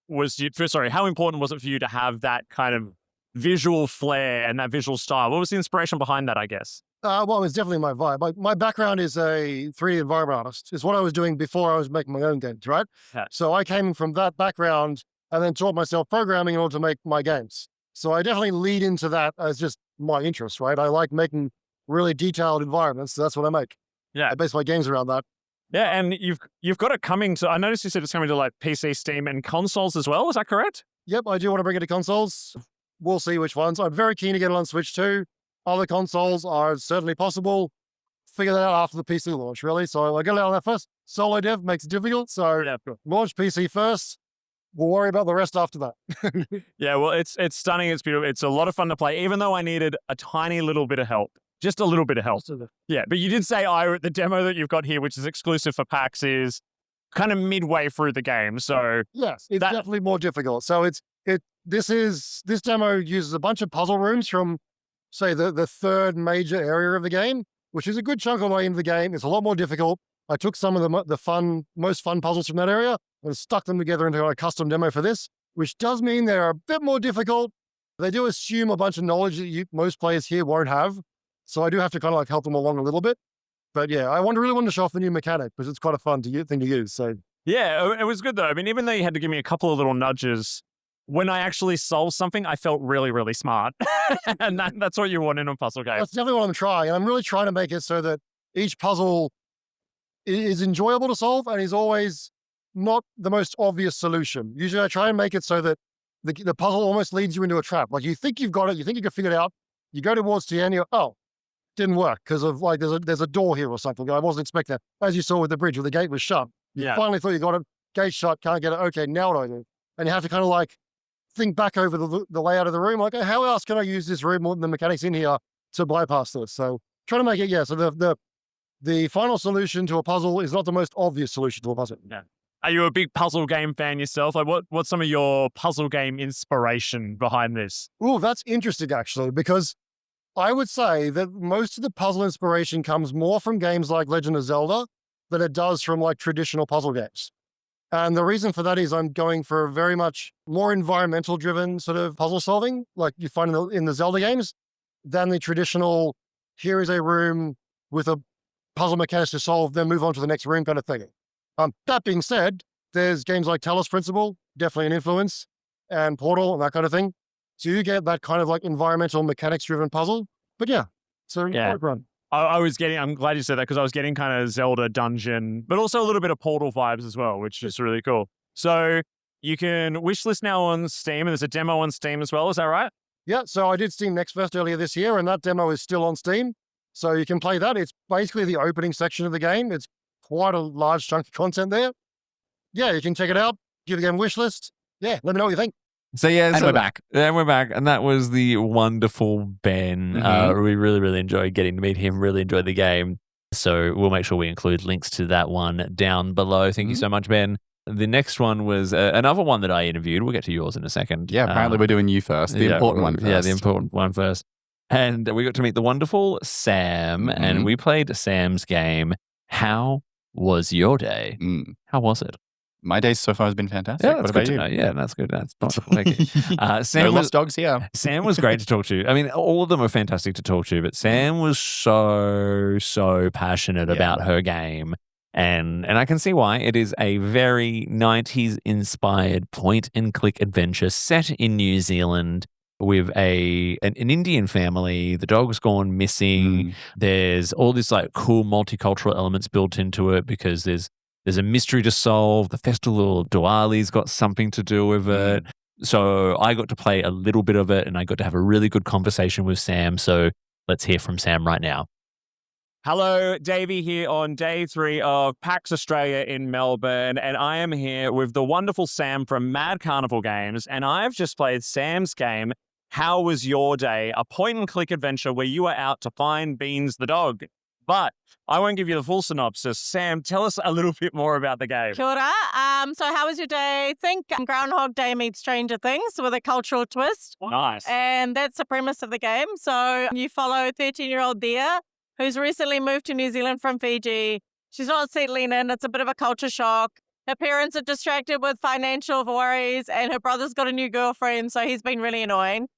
Speaker 5: was it for you to have that kind of visual flair and that visual style? What was the inspiration behind that, I guess?
Speaker 6: Well, it was definitely my vibe. My background is a 3D environment artist. It's what I was doing before I was making my own games, right?
Speaker 5: Yeah.
Speaker 6: So I came from that background and then taught myself programming in order to make my games. So I definitely lead into that as just my interest, right? I like making really detailed environments. So that's what I make.
Speaker 5: Yeah.
Speaker 6: I base my games around that.
Speaker 5: Yeah, and you've got it coming to, I noticed you said it's coming to like PC, Steam, and consoles as well. Is that correct?
Speaker 6: Yep, I do want to bring it to consoles. We'll see which ones. I'm very keen to get it on Switch too. Other consoles are certainly possible. Figure that out after the PC launch, really. So I get it out on that first. Solo dev makes it difficult. So launch PC first. We'll worry about the rest after that.
Speaker 5: Yeah, well, it's stunning. It's beautiful. It's a lot of fun to play, even though I needed a tiny little bit of help. Just a little bit of help. Yeah, but you did say the demo that you've got here, which is exclusive for PAX, is kind of midway through the game. So
Speaker 6: yes, it's definitely more difficult. So this demo uses a bunch of puzzle rooms from, say, the third major area of the game, which is a good chunk of the way into the game. It's a lot more difficult. I took some of the most fun puzzles from that area and stuck them together into a custom demo for this, which does mean they're a bit more difficult. They do assume a bunch of knowledge that most players here won't have. So I do have to kind of like help them along a little bit. But yeah, I really wanted to show off the new mechanic because it's quite a fun thing to use. So
Speaker 5: yeah, it was good though. I mean, even though you had to give me a couple of little nudges, when I actually solved something, I felt really, really smart. And that's what you want in a puzzle game.
Speaker 6: That's definitely what I'm trying. And I'm really trying to make it so that each puzzle is enjoyable to solve and is always not the most obvious solution. Usually I try and make it so that the puzzle almost leads you into a trap. Like you think you've got it, you think you can figure it out. You go towards the end, didn't work because of like there's a door here or something. I wasn't expecting that. As you saw with the bridge, where the gate was shut. You finally thought you got it. Gate shut, can't get it. Okay, now what do I do? And you have to kind of like think back over the layout of the room. Like, how else can I use this room or the mechanics in here to bypass this? So trying to make it, so the final solution to a puzzle is not the most obvious solution to a puzzle.
Speaker 5: Yeah. Are you a big puzzle game fan yourself? Like, what's some of your puzzle game inspiration behind this?
Speaker 6: Oh, that's interesting actually, because I would say that most of the puzzle inspiration comes more from games like Legend of Zelda than it does from like traditional puzzle games. And the reason for that is I'm going for a very much more environmental driven sort of puzzle solving, like you find in the Zelda games, than the traditional, here is a room with a puzzle mechanics to solve, then move on to the next room kind of thing. That being said, there's games like Talos Principle, definitely an influence, and Portal and that kind of thing. So you get that kind of like environmental mechanics driven puzzle. But run.
Speaker 5: I'm glad you said that, because I was getting kind of Zelda dungeon, but also a little bit of Portal vibes as well, which is really cool. So you can wishlist now on Steam, and there's a demo on Steam as well. Is that right?
Speaker 6: Yeah. So I did Steam Next Fest earlier this year, and that demo is still on Steam. So you can play that. It's basically the opening section of the game. It's quite a large chunk of content there. Yeah, you can check it out. Give the game a wish list. Yeah, let me know what you think.
Speaker 3: So we're back. And we're back. And that was the wonderful Ben. We really, really enjoyed getting to meet him, really enjoyed the game. So we'll make sure we include links to that one down below. Thank you so much, Ben. The next one was another one that I interviewed. We'll get to yours in a second.
Speaker 2: Yeah, apparently we're doing you first. The important one first.
Speaker 3: Yeah, the important one first. And we got to meet the wonderful Sam, and we played Sam's game. How was your day? How was it?
Speaker 2: My day so far has been fantastic.
Speaker 3: Yeah,
Speaker 2: what about you?
Speaker 3: Yeah, that's good. That's not
Speaker 2: Sam no lost dogs here.
Speaker 3: Sam was great to talk to. I mean, all of them were fantastic to talk to, but Sam was so passionate about her game. And I can see why. It is a very 90s inspired point and click adventure set in New Zealand with an Indian family. The dog's gone missing. There's all this like cool multicultural elements built into it because there's a mystery to solve. The Festival of Diwali's got something to do with it. So I got to play a little bit of it, and I got to have a really good conversation with Sam. So let's hear from Sam right now.
Speaker 5: Hello, Davey here on day 3 of PAX Australia in Melbourne, and I am here with the wonderful Sam from Mad Carnival Games, and I've just played Sam's game, How Was Your Day? A point-and-click adventure where you are out to find Beans the dog. But I won't give you the full synopsis. Sam, tell us a little bit more about the game.
Speaker 7: Kia ora. So how was your day? Think Groundhog Day meets Stranger Things with a cultural twist.
Speaker 5: Nice.
Speaker 7: And that's the premise of the game. So you follow 13-year-old Dia, who's recently moved to New Zealand from Fiji. She's not settling in. It's a bit of a culture shock. Her parents are distracted with financial worries, and her brother's got a new girlfriend, so he's been really annoying.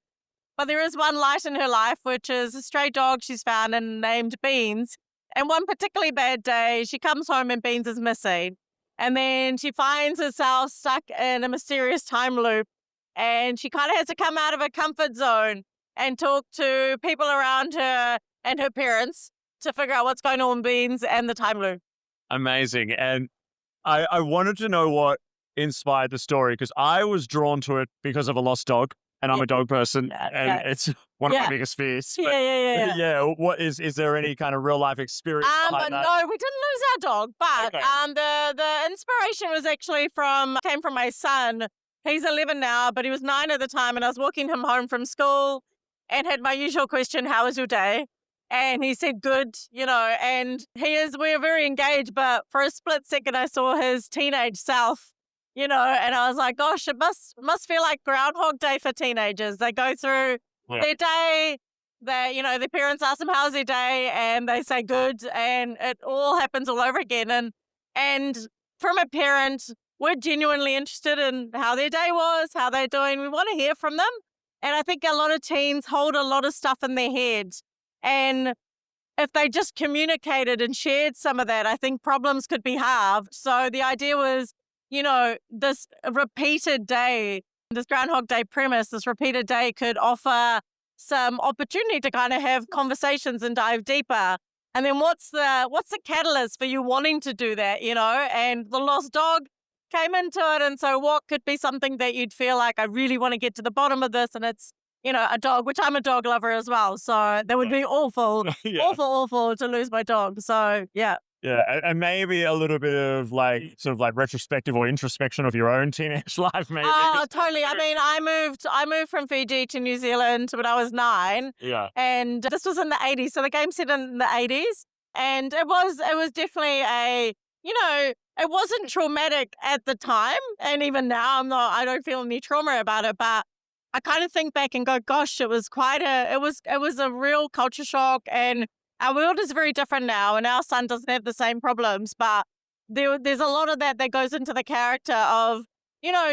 Speaker 7: But there is one light in her life, which is a stray dog she's found and named Beans. And one particularly bad day, she comes home and Beans is missing. And then she finds herself stuck in a mysterious time loop. And she kind of has to come out of her comfort zone and talk to people around her and her parents to figure out what's going on with Beans and the time loop.
Speaker 5: Amazing. And I wanted to know what inspired the story, because I was drawn to it because of a lost dog. And I'm a dog person, and it's one of my biggest fears. But, yeah. What is there any kind of real life experience behind that?
Speaker 7: No, we didn't lose our dog, but the inspiration came from my son. He's 11 now, but he was 9 at the time, and I was walking him home from school and had my usual question, how was your day? And he said, good, and we're very engaged, but for a split second I saw his teenage self. And I was like, gosh, it must feel like Groundhog Day for teenagers. They go through their day, their parents ask them, how's their day? And they say good, and it all happens all over again. And from a parent, we're genuinely interested in how their day was, how they're doing. We want to hear from them. And I think a lot of teens hold a lot of stuff in their head. And if they just communicated and shared some of that, I think problems could be halved. So the idea was, this repeated day, this Groundhog Day premise, this repeated day could offer some opportunity to kind of have conversations and dive deeper. And then what's the catalyst for you wanting to do that, And the lost dog came into it. And so what could be something that you'd feel like, I really want to get to the bottom of this, and it's, a dog, which I'm a dog lover as well. So that would be awful, awful to lose my dog. So, yeah.
Speaker 5: Yeah, and maybe a little bit of sort of retrospective or introspection of your own teenage life, maybe.
Speaker 7: Oh, totally. I mean, I moved from Fiji to New Zealand when I was 9.
Speaker 5: Yeah.
Speaker 7: And this was in the 80s. So the game set in the 80s. And it was definitely it wasn't traumatic at the time. And even now I don't feel any trauma about it, but I kind of think back and go, gosh, it was a real culture shock, and our world is very different now, and our son doesn't have the same problems, but there's a lot of that goes into the character of,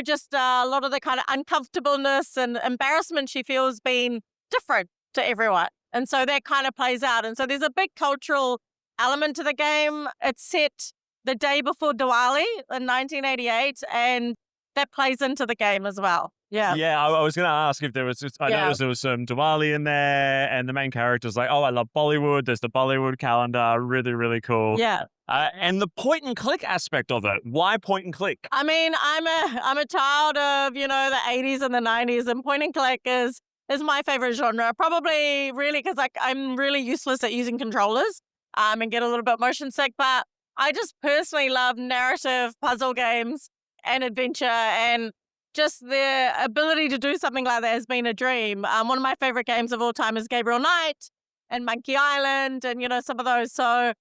Speaker 7: just a lot of the kind of uncomfortableness and embarrassment she feels being different to everyone. And so that kind of plays out. And so there's a big cultural element to the game. It's set the day before Diwali in 1988, and that plays into the game as well. Yeah.
Speaker 5: Yeah, I was going to ask if there was I noticed there was some Diwali in there, and the main character's like, oh, I love Bollywood. There's the Bollywood calendar. Really, really cool.
Speaker 7: Yeah.
Speaker 5: And the point and click aspect of it. Why point and click?
Speaker 7: I mean, I'm a child of, the 80s and the 90s, and point and click is my favorite genre. Probably really because I'm really useless at using controllers and get a little bit motion sick, but I just personally love narrative puzzle games and adventure, and just the ability to do something like that has been a dream. One of my favorite games of all time is Gabriel Knight and Monkey Island and, some of those. So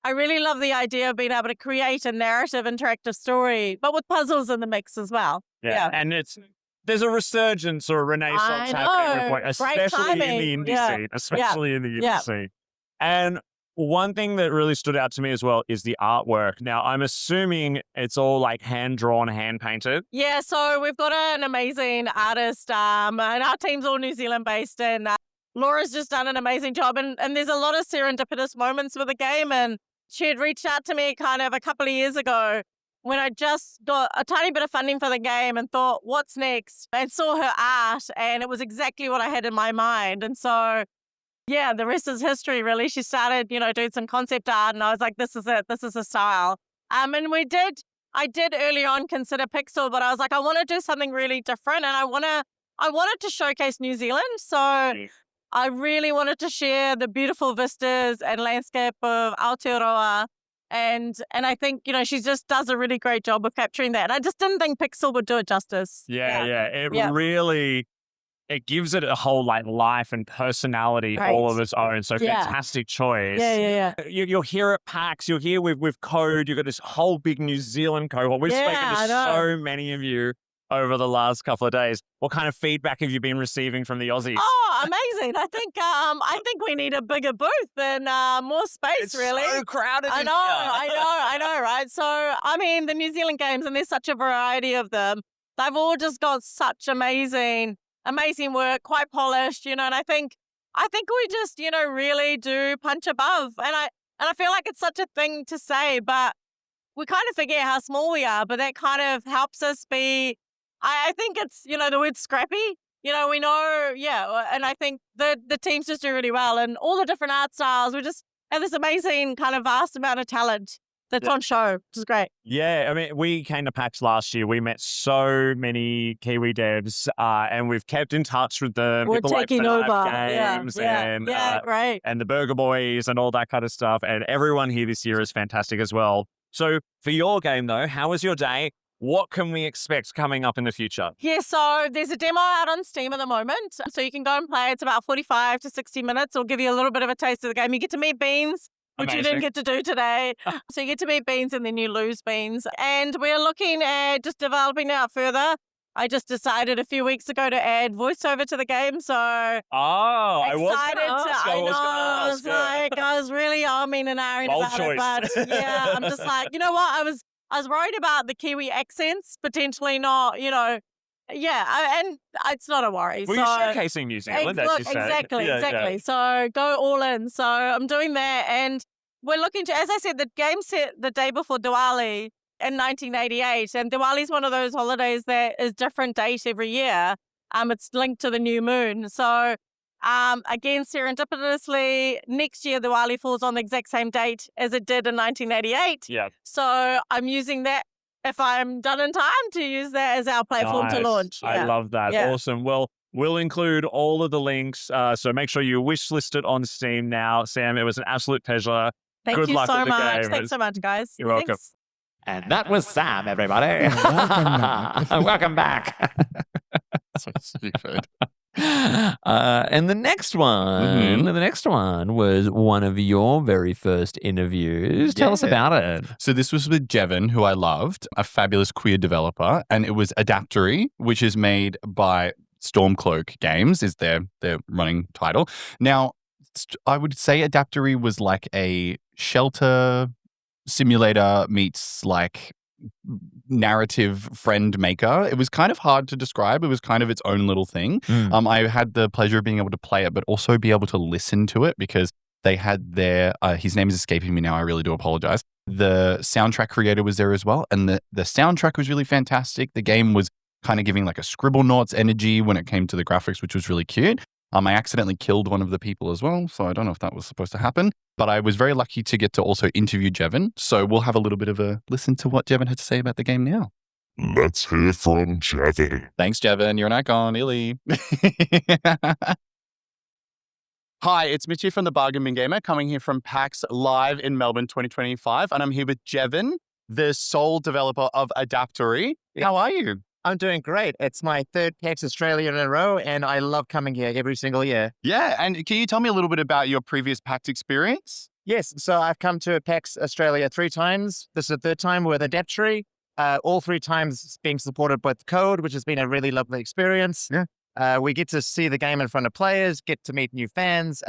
Speaker 7: I really love the idea of being able to create a narrative interactive story, but with puzzles in the mix as well. Yeah.
Speaker 5: And there's a resurgence or a renaissance happening with especially in the indie scene. Especially in the indie scene. And one thing that really stood out to me as well is the artwork. Now, I'm assuming it's all hand-drawn, hand-painted.
Speaker 7: Yeah, so we've got an amazing artist, and our team's all New Zealand-based, and Laura's just done an amazing job. And there's a lot of serendipitous moments with the game, and she had reached out to me kind of a couple of years ago when I just got a tiny bit of funding for the game and thought, what's next? And saw her art, and it was exactly what I had in my mind. And so yeah, the rest is history, really. She started, doing some concept art, and I was like, this is it. This is a style. And I did early on consider Pixel, but I was like, I want to do something really different, and I wanted to showcase New Zealand. So I really wanted to share the beautiful vistas and landscape of Aotearoa. And I think, she just does a really great job of capturing that. And I just didn't think Pixel would do it justice.
Speaker 5: Really... It gives it a whole life and personality all of its own. So fantastic choice.
Speaker 7: Yeah.
Speaker 5: You're here at PAX. You're here with Code. You've got this whole big New Zealand cohort. We've spoken to so many of you over the last couple of days. What kind of feedback have you been receiving from the Aussies?
Speaker 7: Oh, amazing! I think we need a bigger booth and more space.
Speaker 5: It's
Speaker 7: really,
Speaker 5: so crowded.
Speaker 7: I know, right? So I mean, the New Zealand games, and there's such a variety of them. They've all just got such amazing work, quite polished, and I think we just, really do punch above. And I feel like it's such a thing to say, but we kind of forget how small we are, but that kind of helps us be, I think it's, the word scrappy, we know, and I think the teams just do really well, and all the different art styles, we just have this amazing kind of vast amount of talent that's on show, which is great.
Speaker 5: Yeah, I mean, we came to PAX last year. We met so many Kiwi devs, and we've kept in touch with them.
Speaker 7: We're taking over.
Speaker 5: Games
Speaker 7: Great.
Speaker 5: And the Burger Boys and all that kind of stuff. And everyone here this year is fantastic as well. So for your game, though, how was your day? What can we expect coming up in the future?
Speaker 7: Yeah, so there's a demo out on Steam at the moment. So you can go and play. It's about 45 to 60 minutes. It'll give you a little bit of a taste of the game. You get to meet Beans, which you didn't get to do today. So you get to meet Beans and then you lose Beans. And we're looking at just developing it out further. I just decided a few weeks ago to add voiceover to the game. So
Speaker 5: I
Speaker 7: was really arming and ahhing about
Speaker 5: choice.
Speaker 7: It. But yeah, I'm just like, you know what? I was worried about the Kiwi accents potentially not, and it's not a worry.
Speaker 5: Well, you're showcasing New Zealand, as you said.
Speaker 7: Exactly. So go all in. So I'm doing that, and we're looking to, as I said, the game set the day before Diwali in 1988, and Diwali is one of those holidays that is different date every year. It's linked to the new moon. So again, serendipitously, next year Diwali falls on the exact same date as it did in 1988.
Speaker 5: Yeah.
Speaker 7: So I'm using that if I'm done in time to use that as our platform to
Speaker 5: Nice.
Speaker 7: launch.
Speaker 5: I love that.
Speaker 7: Yeah.
Speaker 5: Awesome. Well, we'll include all of the links. So make sure you wish list it on Steam now. Sam, it was an absolute pleasure.
Speaker 7: Thank
Speaker 5: Good
Speaker 7: you
Speaker 5: luck
Speaker 7: so
Speaker 5: with the
Speaker 7: much.
Speaker 5: game.
Speaker 7: Thanks so much, guys.
Speaker 5: You're welcome.
Speaker 7: Thanks.
Speaker 3: And that was Sam, everybody. Welcome back.
Speaker 2: So stupid.
Speaker 3: And the next one was one of your very first interviews. Tell us
Speaker 2: Yeah.
Speaker 3: about it.
Speaker 2: So this was with Jevin, who I loved, a fabulous queer developer, and it was Adaptory, which is made by Stormcloak Games, is their running title. Now, I would say Adaptory was like a shelter simulator meets like narrative friend maker. It was kind of hard to describe. It was kind of its own little thing. I had the pleasure of being able to play it, but also be able to listen to it because they had their, his name is escaping me now. I really do apologize. The soundtrack creator was there as well. And the soundtrack was really fantastic. The game was kind of giving like a Scribblenauts energy when it came to the graphics, which was really cute. I accidentally killed one of the people as well, so I don't know if that was supposed to happen. But I was very lucky to get to also interview Jevin. So we'll have a little bit of a listen to what Jevin had to say about the game now.
Speaker 4: Let's hear from Jevin.
Speaker 2: Thanks, Jevin. You're an icon. Illy. Hi, it's Mitchie from the Bargain Bin Gamer coming here from PAX live in Melbourne 2025. And I'm here with Jevin, the sole developer of Adaptory. How are you?
Speaker 8: I'm doing great. It's my third PAX Australia in a row, and I love coming here every single year.
Speaker 2: Yeah, and can you tell me a little bit about your previous PAX experience?
Speaker 8: Yes, so I've come to PAX Australia 3 times. This is the third time with Adaptory. All 3 times being supported with code, which has been a really lovely experience.
Speaker 2: Yeah.
Speaker 8: We get to see the game in front of players, get to meet new fans.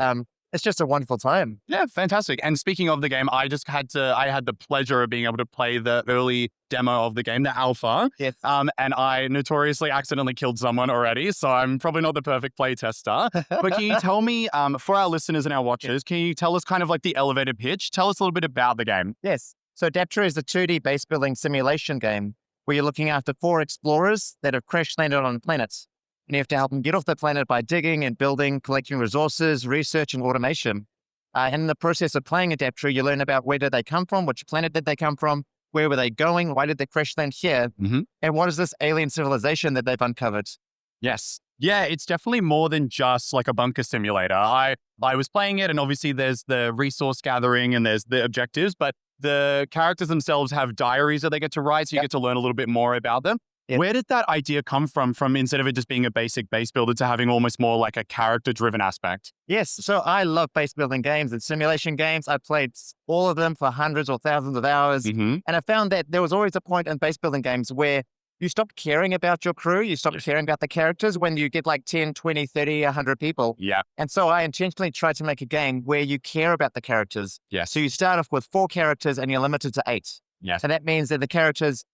Speaker 8: It's just a wonderful time.
Speaker 2: Yeah, fantastic. And speaking of the game, I had the pleasure of being able to play the early demo of the game, the alpha.
Speaker 8: Yes.
Speaker 2: And I notoriously accidentally killed someone already, so I'm probably not the perfect play tester. But can you tell me, for our listeners and our watchers, can you tell us kind of like the elevator pitch? Tell us a little bit about the game.
Speaker 8: Yes. So Adaptory is a 2D base building simulation game where you're looking after 4 explorers that have crash landed on a planet. And you have to help them get off the planet by digging and building, collecting resources, research, and automation. And in the process of playing Adaptory, you learn about where did they come from, which planet did they come from, where were they going, why did they crash land here, and what is this alien civilization that they've uncovered?
Speaker 2: Yes. Yeah, it's definitely more than just like a bunker simulator. I was playing it, and obviously there's the resource gathering and there's the objectives, but the characters themselves have diaries that they get to write, so you get to learn a little bit more about them.
Speaker 8: Yep.
Speaker 2: Where did that idea come from instead of it just being a basic base builder to having almost more like a character-driven aspect?
Speaker 8: Yes, so I love base building games and simulation games. I played all of them for hundreds or thousands of hours. And I found that there was always a point in base building games where you stop caring about your crew, you stop caring about the characters when you get like 10, 20, 30, 100 people.
Speaker 2: Yeah.
Speaker 8: And so I intentionally tried to make a game where you care about the characters.
Speaker 2: Yes.
Speaker 8: So you start off with 4 characters and you're limited to 8.
Speaker 2: Yes.
Speaker 8: So that means that the characters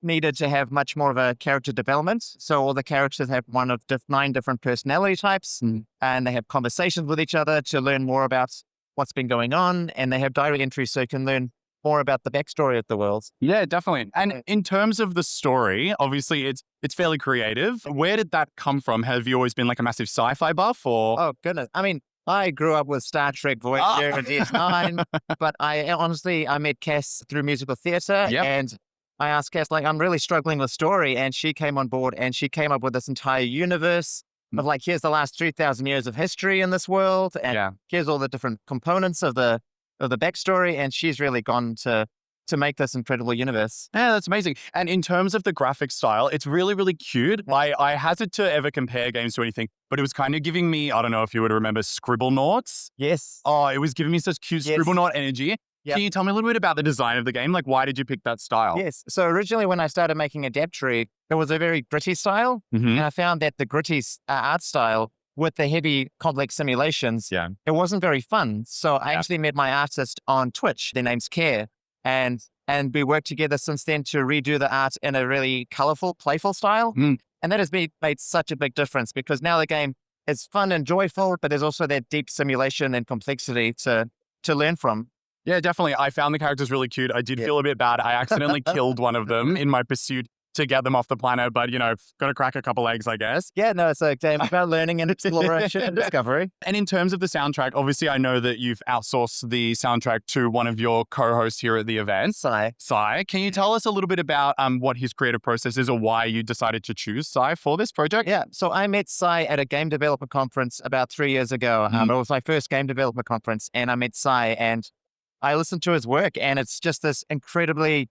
Speaker 8: needed to have much more of a character development. So all the characters have one of 9 different personality types, and they have conversations with each other to learn more about what's been going on, and they have diary entries so you can learn more about the backstory of the world.
Speaker 2: Yeah, definitely. And in terms of the story, obviously it's fairly creative. Where did that come from? Have you always been like a massive sci-fi buff, or?
Speaker 8: Oh, goodness. I mean, I grew up with Star Trek, Voyager, and DS9, but I met Cass through musical theater, and I asked Cass, like, I'm really struggling with story, and she came on board and she came up with this entire universe of like, here's the last 3,000 years of history in this world, and here's all the different components of the backstory, and she's really gone to make this incredible universe.
Speaker 2: Yeah, that's amazing. And in terms of the graphic style, it's really, really cute. I hazard to ever compare games to anything, but it was kind of giving me, I don't know if you would remember Scribblenauts.
Speaker 8: Yes.
Speaker 2: Oh, it was giving me such cute Scribblenaut energy.
Speaker 8: Yep.
Speaker 2: Can you tell me a little bit about the design of the game? Like, why did you pick that style?
Speaker 8: Yes. So originally when I started making Adaptory, it was a very gritty style. And I found that the gritty art style with the heavy complex simulations, it wasn't very fun. So I actually met my artist on Twitch. Their name's Care. And we worked together since then to redo the art in a really colorful, playful style. And that has made such a big difference because now the game is fun and joyful, but there's also that deep simulation and complexity to learn from.
Speaker 2: Yeah, definitely. I found the characters really cute. I did feel a bit bad. I accidentally killed one of them in my pursuit to get them off the planet, but, got to crack a couple eggs, I guess.
Speaker 8: Yeah, no, it's a game about learning and exploration and discovery.
Speaker 2: And in terms of the soundtrack, obviously, I know that you've outsourced the soundtrack to one of your co-hosts here at the event, Sai. Can you tell us a little bit about what his creative process is or why you decided to choose Sai for this project?
Speaker 8: Yeah, so I met Sai at a game developer conference about 3 years ago. It was my first game developer conference, and I met Sai, and I listened to his work, and it's just this incredible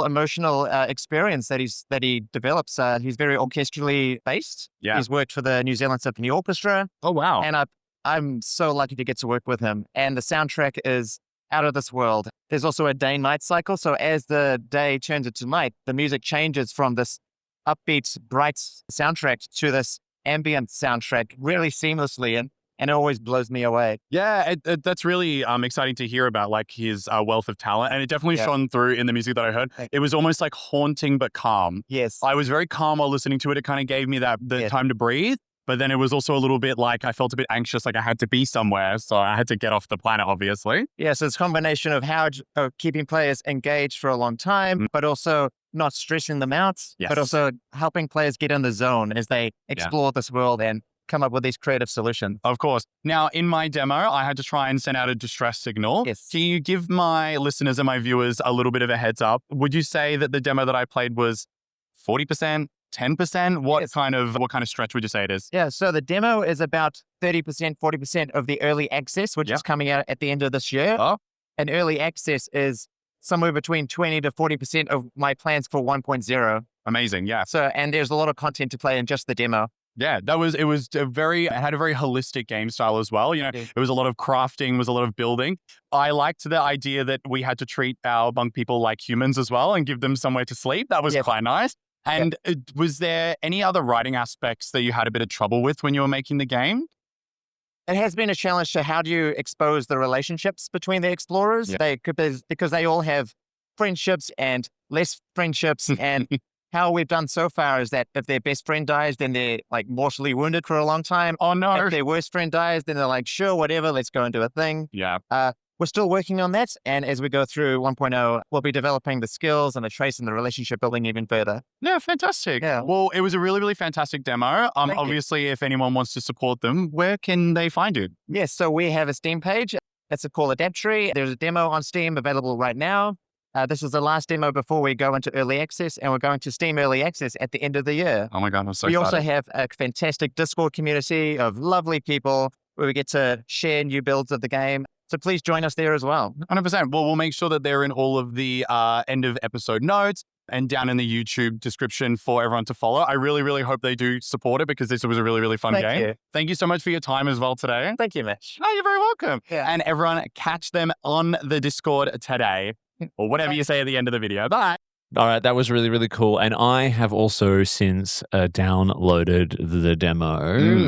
Speaker 8: emotional experience that he develops. He's very orchestrally based.
Speaker 2: Yeah.
Speaker 8: He's worked for the New Zealand Symphony Orchestra.
Speaker 2: Oh, wow.
Speaker 8: And I'm so lucky to get to work with him. And the soundtrack is out of this world. There's also a day-night cycle. So as the day turns into night, the music changes from this upbeat, bright soundtrack to this ambient soundtrack really seamlessly. And it always blows me away.
Speaker 2: Yeah, that's really exciting to hear about, like, his wealth of talent. And it definitely shone through in the music that I heard. It was almost like haunting but calm.
Speaker 8: Yes.
Speaker 2: I was very calm while listening to it. It kind of gave me the time to breathe. But then it was also a little bit like I felt a bit anxious, like I had to be somewhere. So I had to get off the planet, obviously.
Speaker 8: Yeah, so it's a combination of keeping players engaged for a long time, but also not stressing them out, but also helping players get in the zone as they explore this world and come up with these creative solutions.
Speaker 2: Of course. Now, in my demo, I had to try and send out a distress signal.
Speaker 8: Yes.
Speaker 2: Can you give my listeners and my viewers a little bit of a heads up? Would you say that the demo that I played was 40%, 10%? What kind of stretch would you say it is?
Speaker 8: Yeah, so the demo is about 30%, 40% of the early access, which is coming out at the end of this year.
Speaker 2: Oh.
Speaker 8: And early access is somewhere between 20 to 40% of my plans for 1.0.
Speaker 2: Amazing, yeah.
Speaker 8: So, and there's a lot of content to play in just the demo.
Speaker 2: Yeah, it had a very holistic game style as well. It was a lot of crafting, was a lot of building. I liked the idea that we had to treat our bunk people like humans as well and give them somewhere to sleep. That was quite nice. And was there any other writing aspects that you had a bit of trouble with when you were making the game?
Speaker 8: It has been a challenge to how do you expose the relationships between the explorers? Because they all have friendships and less friendships and how we've done so far is that if their best friend dies, then they're like mortally wounded for a long time.
Speaker 2: Oh, no.
Speaker 8: If their worst friend dies, then they're like, sure, whatever, let's go and do a thing.
Speaker 2: Yeah.
Speaker 8: We're still working on that. And as we go through 1.0, we'll be developing the skills and the trace and the relationship building even further.
Speaker 2: Yeah, fantastic.
Speaker 8: Yeah.
Speaker 2: Well, it was a really, really fantastic demo. Obviously, if anyone wants to support them, where can they find it?
Speaker 8: Yes, so we have a Steam page. It's called Adaptory. There's a demo on Steam available right now. This is the last demo before we go into early access, and we're going to Steam Early Access at the end of the year.
Speaker 2: Oh my God, I'm so
Speaker 8: excited. We
Speaker 2: excited.
Speaker 8: also have a fantastic Discord community of lovely people where we get to share new builds of the game. So please join us there as well.
Speaker 2: 100%. Well, we'll make sure that they're in all of the end of episode notes and down in the YouTube description for everyone to follow. I really, really hope they do support it because this was a really, really fun game. Thank you so much for your time as well today.
Speaker 8: Thank you, Mitch.
Speaker 2: Oh, you're very welcome.
Speaker 8: Yeah.
Speaker 2: And everyone, catch them on the Discord today or whatever you say at the end of the video. Bye.
Speaker 3: All right, that was really, really cool. And I have also since downloaded the demo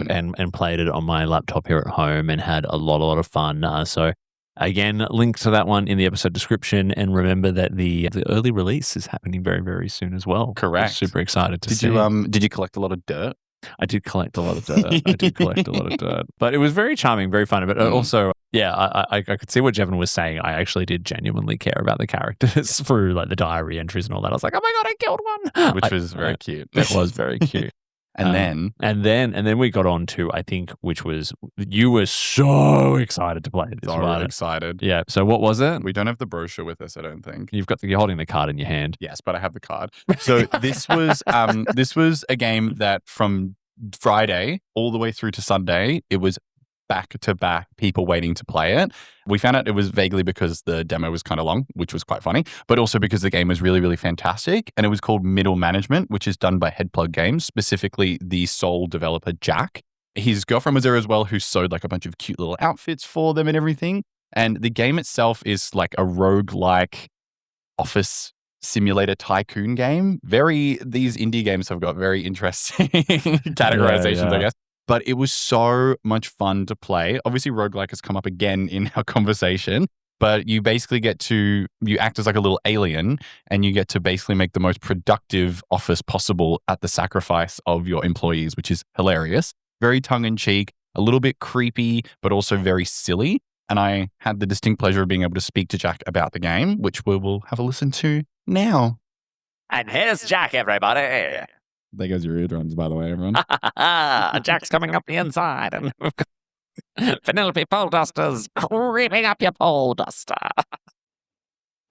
Speaker 3: and played it on my laptop here at home and had a lot of fun. So again, link to that one in the episode description. And remember that the early release is happening very, very soon as well.
Speaker 2: Correct.
Speaker 3: I'm super excited to
Speaker 2: Did
Speaker 3: see.
Speaker 2: Did you collect a lot of dirt?
Speaker 3: I did collect a lot of dirt. But it was very charming, very fun. But also, I could see what Jevon was saying. I actually did genuinely care about the characters through like the diary entries and all that. I was like, oh my God, I killed one.
Speaker 2: Which was very cute.
Speaker 3: It was very cute.
Speaker 2: And
Speaker 3: then we got on to, I think, which was, you were so excited to play this.
Speaker 2: So excited.
Speaker 3: Yeah. So what was it?
Speaker 2: We don't have the brochure with us, I don't think.
Speaker 3: You're holding the card in your hand.
Speaker 2: Yes, but I have the card. So this was a game that from Friday all the way through to Sunday, it was back-to-back people waiting to play it. We found out it was vaguely because the demo was kind of long, which was quite funny, but also because the game was really, really fantastic. And it was called Middle Management, which is done by Headplug Games, specifically the sole developer, Jack. His girlfriend was there as well, who sewed like a bunch of cute little outfits for them and everything. And the game itself is like a roguelike office simulator tycoon game. These indie games have got very interesting categorizations, I guess. But it was so much fun to play. Obviously, roguelike has come up again in our conversation, but you basically you act as like a little alien and you get to basically make the most productive office possible at the sacrifice of your employees, which is hilarious. Very tongue-in-cheek, a little bit creepy, but also very silly. And I had the distinct pleasure of being able to speak to Jack about the game, which we will have a listen to now.
Speaker 3: And here's Jack, everybody.
Speaker 2: There goes your eardrums, by the way, everyone.
Speaker 3: Jack's coming up the inside, and Penelope pole dusters creeping up your pole duster.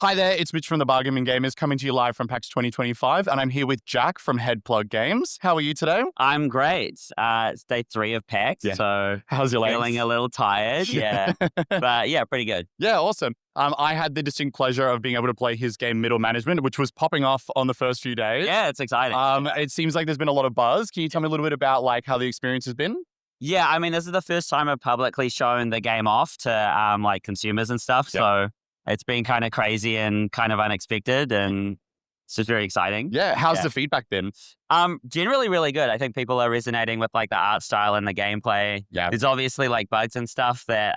Speaker 2: Hi there, it's Mitch from the Bargain Gamers coming to you live from PAX 2025, and I'm here with Jack from Headplug Games. How are you today?
Speaker 9: I'm great. It's day 3 of PAX, so
Speaker 2: how's your legs?
Speaker 9: Feeling a little tired, yeah. But yeah, pretty good.
Speaker 2: Yeah, awesome. I had the distinct pleasure of being able to play his game Middle Management, which was popping off on the first few days.
Speaker 9: Yeah, it's exciting.
Speaker 2: It seems like there's been a lot of buzz. Can you tell me a little bit about like how the experience has been?
Speaker 9: Yeah, I mean, this is the first time I've publicly shown the game off to like consumers and stuff, so it's been kind of crazy and kind of unexpected, and it's just very exciting.
Speaker 2: Yeah, how's the feedback been?
Speaker 9: Generally really good. I think people are resonating with like the art style and the gameplay.
Speaker 2: Yeah.
Speaker 9: There's obviously like bugs and stuff that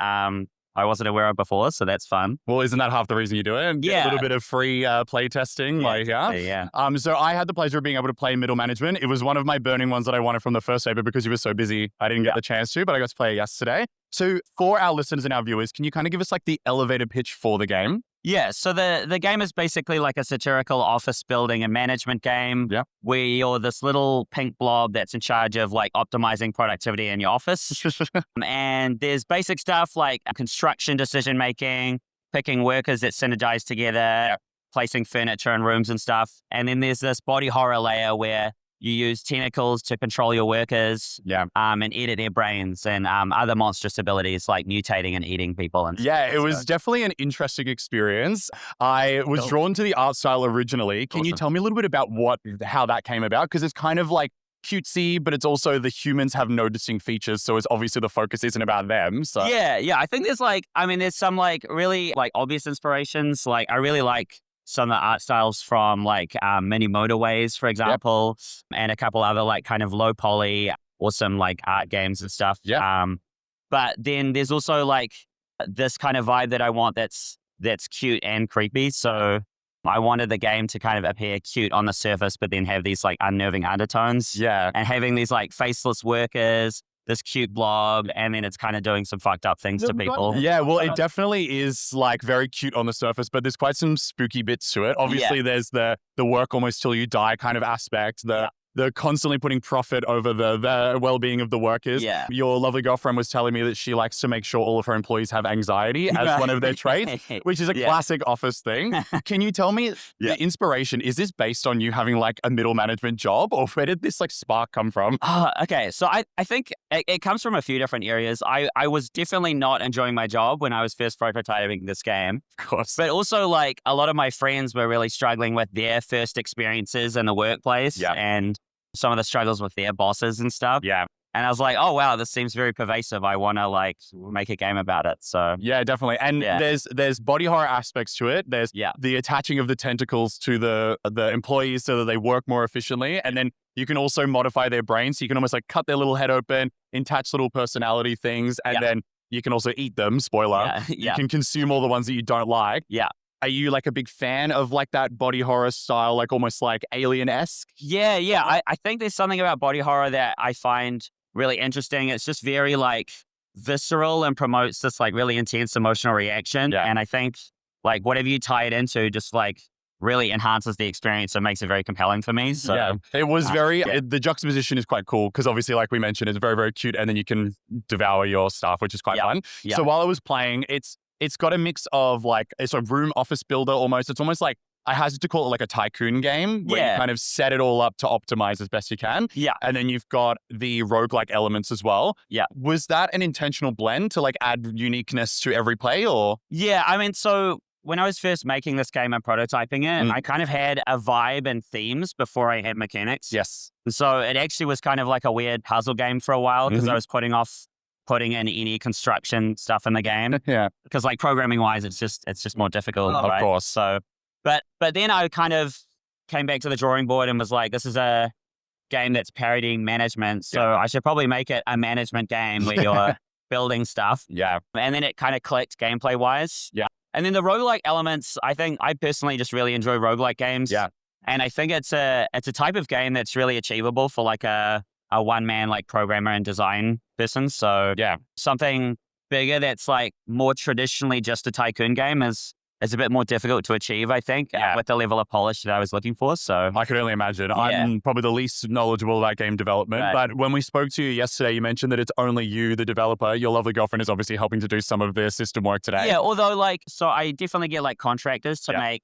Speaker 9: I wasn't aware of before, so that's fun.
Speaker 2: Well, isn't that half the reason you do it? Get a little bit of free play testing. So I had the pleasure of being able to play Middle Management. It was one of my burning ones that I wanted from the first day, but because you were so busy, I didn't get the chance to, but I got to play it yesterday. So for our listeners and our viewers, can you kind of give us like the elevator pitch for the game?
Speaker 9: Yeah, so the game is basically like a satirical office building and management game where you're this little pink blob that's in charge of like optimizing productivity in your office. And there's basic stuff like construction decision making, picking workers that synergize together, placing furniture in rooms and stuff. And then there's this body horror layer where you use tentacles to control your workers and edit their brains and other monstrous abilities like mutating and eating people. And
Speaker 2: it was definitely an interesting experience. I was drawn to the art style originally. Can you tell me a little bit about how that came about? Because it's kind of like cutesy, but it's also the humans have no distinct features. So it's obviously the focus isn't about them. So
Speaker 9: yeah. I think there's some like really like obvious inspirations. Like I really like some of the art styles from like Mini Motorways, for example, and a couple other like kind of low poly, awesome like art games and stuff. But then there's also like this kind of vibe that I want that's cute and creepy. So I wanted the game to kind of appear cute on the surface, but then have these like unnerving undertones.
Speaker 2: Yeah.
Speaker 9: And having these like faceless workers, this cute blob, and then it's kind of doing some fucked up things to people.
Speaker 2: Yeah, well, it definitely is like very cute on the surface, but there's quite some spooky bits to it. Obviously, there's the work almost till you die kind of aspect, the constantly putting profit over the well-being of the workers.
Speaker 9: Yeah.
Speaker 2: Your lovely girlfriend was telling me that she likes to make sure all of her employees have anxiety as one of their traits, which is a classic office thing. Can you tell me the inspiration? Is this based on you having like a middle management job, or where did this like spark come from?
Speaker 9: Okay, so I think it comes from a few different areas. I was definitely not enjoying my job when I was first prototyping this game.
Speaker 2: Of course.
Speaker 9: But also like a lot of my friends were really struggling with their first experiences in the workplace and some of the struggles with their bosses and stuff.
Speaker 2: Yeah.
Speaker 9: And I was like, oh, wow, this seems very pervasive. I want to like make a game about it. So
Speaker 2: yeah, definitely. And there's body horror aspects to it. There's the attaching of the tentacles to the employees so that they work more efficiently. And then you can also modify their brains. So you can almost like cut their little head open, attach little personality things, and then you can also eat them. Spoiler. You can consume all the ones that you don't like.
Speaker 9: Yeah.
Speaker 2: Are you like a big fan of like that body horror style, like almost like Alien-esque?
Speaker 9: Yeah. I think there's something about body horror that I find really interesting. It's just very like visceral and promotes this like really intense emotional reaction.
Speaker 2: Yeah.
Speaker 9: And I think like whatever you tie it into just like really enhances the experience and makes it very compelling for me. So
Speaker 2: yeah, it was the juxtaposition is quite cool because obviously like we mentioned, it's very, very cute and then you can devour your stuff, which is quite fun. So while I was playing, it's got a mix of like, it's a room office builder almost. It's almost like, I hazard to call it like a tycoon game where you kind of set it all up to optimize as best you can.
Speaker 9: Yeah.
Speaker 2: And then you've got the roguelike elements as well.
Speaker 9: Yeah.
Speaker 2: Was that an intentional blend to like add uniqueness to every play or?
Speaker 9: Yeah. I mean, so when I was first making this game and prototyping it, I kind of had a vibe and themes before I had mechanics.
Speaker 2: Yes.
Speaker 9: So it actually was kind of like a weird puzzle game for a while because I was putting in any construction stuff in the game.
Speaker 2: Yeah.
Speaker 9: Because like programming wise, it's just more difficult.
Speaker 2: Of course.
Speaker 9: So, but then I kind of came back to the drawing board and was like, this is a game that's parodying management. So I should probably make it a management game where you're building stuff.
Speaker 2: Yeah.
Speaker 9: And then it kind of clicked gameplay wise.
Speaker 2: Yeah.
Speaker 9: And then the roguelike elements, I think I personally just really enjoy roguelike games.
Speaker 2: Yeah.
Speaker 9: And I think it's a type of game that's really achievable for like a one-man like programmer and design person. So something bigger that's like more traditionally just a tycoon game is is a bit more difficult to achieve, I think, with the level of polish that I was looking for. So
Speaker 2: I could only imagine. I'm probably the least knowledgeable about game development, but when we spoke to you yesterday, you mentioned that it's only you, the developer. Your lovely girlfriend is obviously helping to do some of the system work today.
Speaker 9: Yeah, although so I definitely get like contractors to make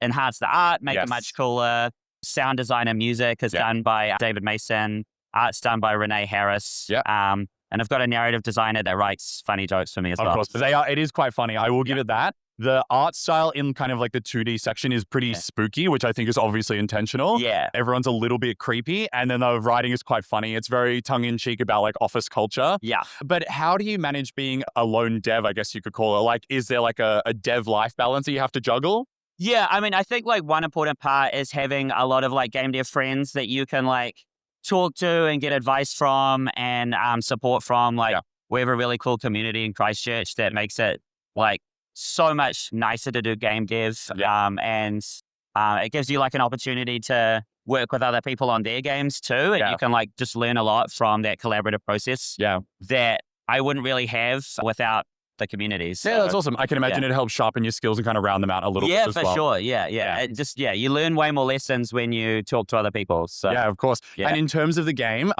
Speaker 9: enhance the art, make it much cooler. Sound design and music is done by David Mason. Art's done by Renee Harris. And I've got a narrative designer that writes funny jokes for me as well.
Speaker 2: Of course, it is quite funny. I will give it that. The art style in kind of like the 2D section is pretty spooky, which I think is obviously intentional.
Speaker 9: Yeah.
Speaker 2: Everyone's a little bit creepy. And then the writing is quite funny. It's very tongue-in-cheek about like office culture.
Speaker 9: Yeah.
Speaker 2: But how do you manage being a lone dev, I guess you could call it? Like, is there like a dev life balance that you have to juggle?
Speaker 9: Yeah, I mean, I think like one important part is having a lot of like game dev friends that you can like talk to and get advice from and support from. Like we have a really cool community in Christchurch that makes it like so much nicer to do game dev. And it gives you like an opportunity to work with other people on their games too. And you can like just learn a lot from that collaborative process that I wouldn't really have without the communities. So,
Speaker 2: that's awesome. I can imagine it helps sharpen your skills and kind of round them out a little bit as well.
Speaker 9: Yeah, for sure. Yeah. It just, you learn way more lessons when you talk to other people. So.
Speaker 2: Yeah, of course. Yeah. And in terms of the game,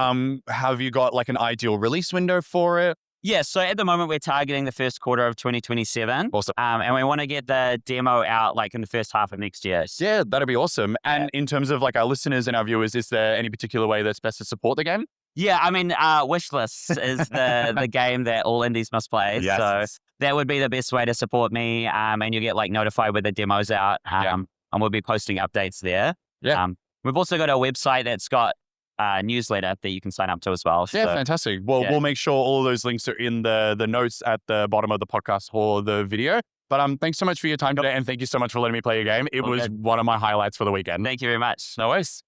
Speaker 2: have you got like an ideal release window for it?
Speaker 9: Yeah, so at the moment we're targeting the first quarter of 2027.
Speaker 2: Awesome.
Speaker 9: And we want to get the demo out like in the first half of next year.
Speaker 2: Yeah, that'd be awesome. And in terms of like our listeners and our viewers, is there any particular way that's best to support the game?
Speaker 9: Yeah, I mean, Wishlist is the game that all indies must play.
Speaker 2: Yes.
Speaker 9: So that would be the best way to support me. And you get like notified when the demo's out. And we'll be posting updates there.
Speaker 2: Yeah.
Speaker 9: We've also got a website that's got a newsletter that you can sign up to as well.
Speaker 2: Yeah, fantastic. Well, we'll make sure all of those links are in the notes at the bottom of the podcast or the video. But thanks so much for your time today, and thank you so much for letting me play your game. It was one of my highlights for the weekend.
Speaker 9: Thank you very much.
Speaker 2: No worries.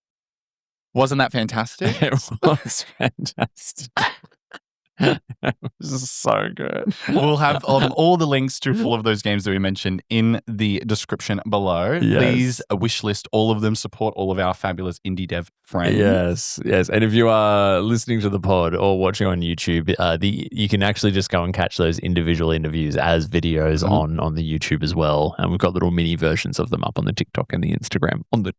Speaker 2: Wasn't that fantastic?
Speaker 3: It was fantastic. This is so good.
Speaker 2: We'll have all the links to all of those games that we mentioned in the description below.
Speaker 3: Yes.
Speaker 2: Please wish list all of them, support all of our fabulous indie dev friends.
Speaker 3: Yes. And if you are listening to the pod or watching on YouTube, you can actually just go and catch those individual interviews as videos on the YouTube as well. And we've got little mini versions of them up on the TikTok and the Instagram. On the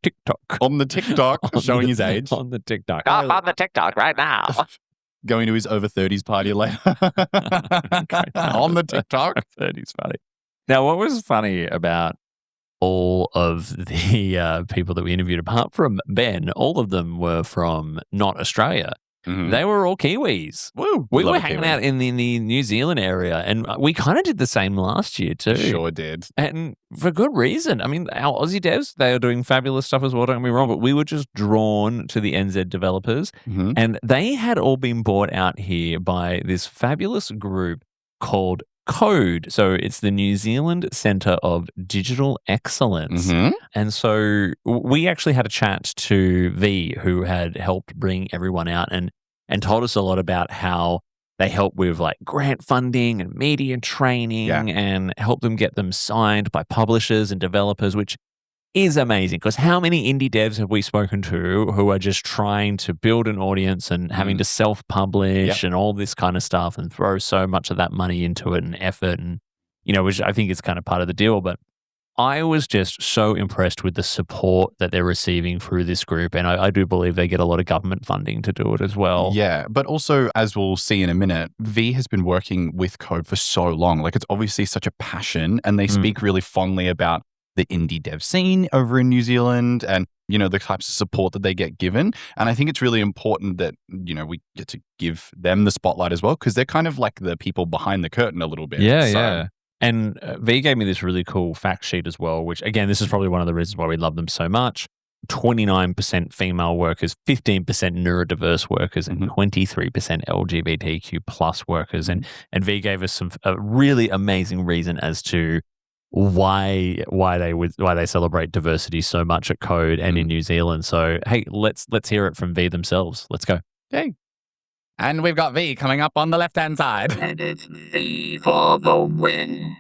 Speaker 3: TikTok,
Speaker 2: showing his age.
Speaker 3: On the TikTok.
Speaker 8: I'm on the TikTok right now.
Speaker 2: Going to his over 30s party later. On the TikTok.
Speaker 3: 30s party. Now, what was funny about all of the people that we interviewed, apart from Ben, all of them were from not Australia.
Speaker 2: Mm-hmm.
Speaker 3: They were all Kiwis.
Speaker 2: Woo!
Speaker 3: We were hanging out in the New Zealand area, and we kind of did the same last year too.
Speaker 2: Sure did.
Speaker 3: And for good reason. I mean, our Aussie devs, they are doing fabulous stuff as well, don't get me wrong, but we were just drawn to the NZ developers, and they had all been bought out here by this fabulous group called Code. So it's the New Zealand Centre of Digital Excellence. And so we actually had a chat to V, who had helped bring everyone out and told us a lot about how they help with like grant funding and media training and help them get them signed by publishers and developers, which is amazing, because how many indie devs have we spoken to who are just trying to build an audience and having to self-publish and all this kind of stuff and throw so much of that money into it and effort, and which I think is kind of part of the deal. But I was just so impressed with the support that they're receiving through this group, and I do believe they get a lot of government funding to do it as well.
Speaker 2: Yeah, but also, as we'll see in a minute, V has been working with Code for so long. Like, it's obviously such a passion, and they speak really fondly about the indie dev scene over in New Zealand and, the types of support that they get given. And I think it's really important that, we get to give them the spotlight as well, because they're kind of like the people behind the curtain a little bit.
Speaker 3: Yeah. And V gave me this really cool fact sheet as well, which, again, this is probably one of the reasons why we love them so much. 29% female workers, 15% neurodiverse workers, and 23% LGBTQ plus workers. And V gave us a really amazing reason as to why they celebrate diversity so much at Code and in New Zealand. So hey, let's hear it from V themselves. Let's go.
Speaker 2: Okay. And we've got V coming up on the left-hand side.
Speaker 4: And it's V for the win.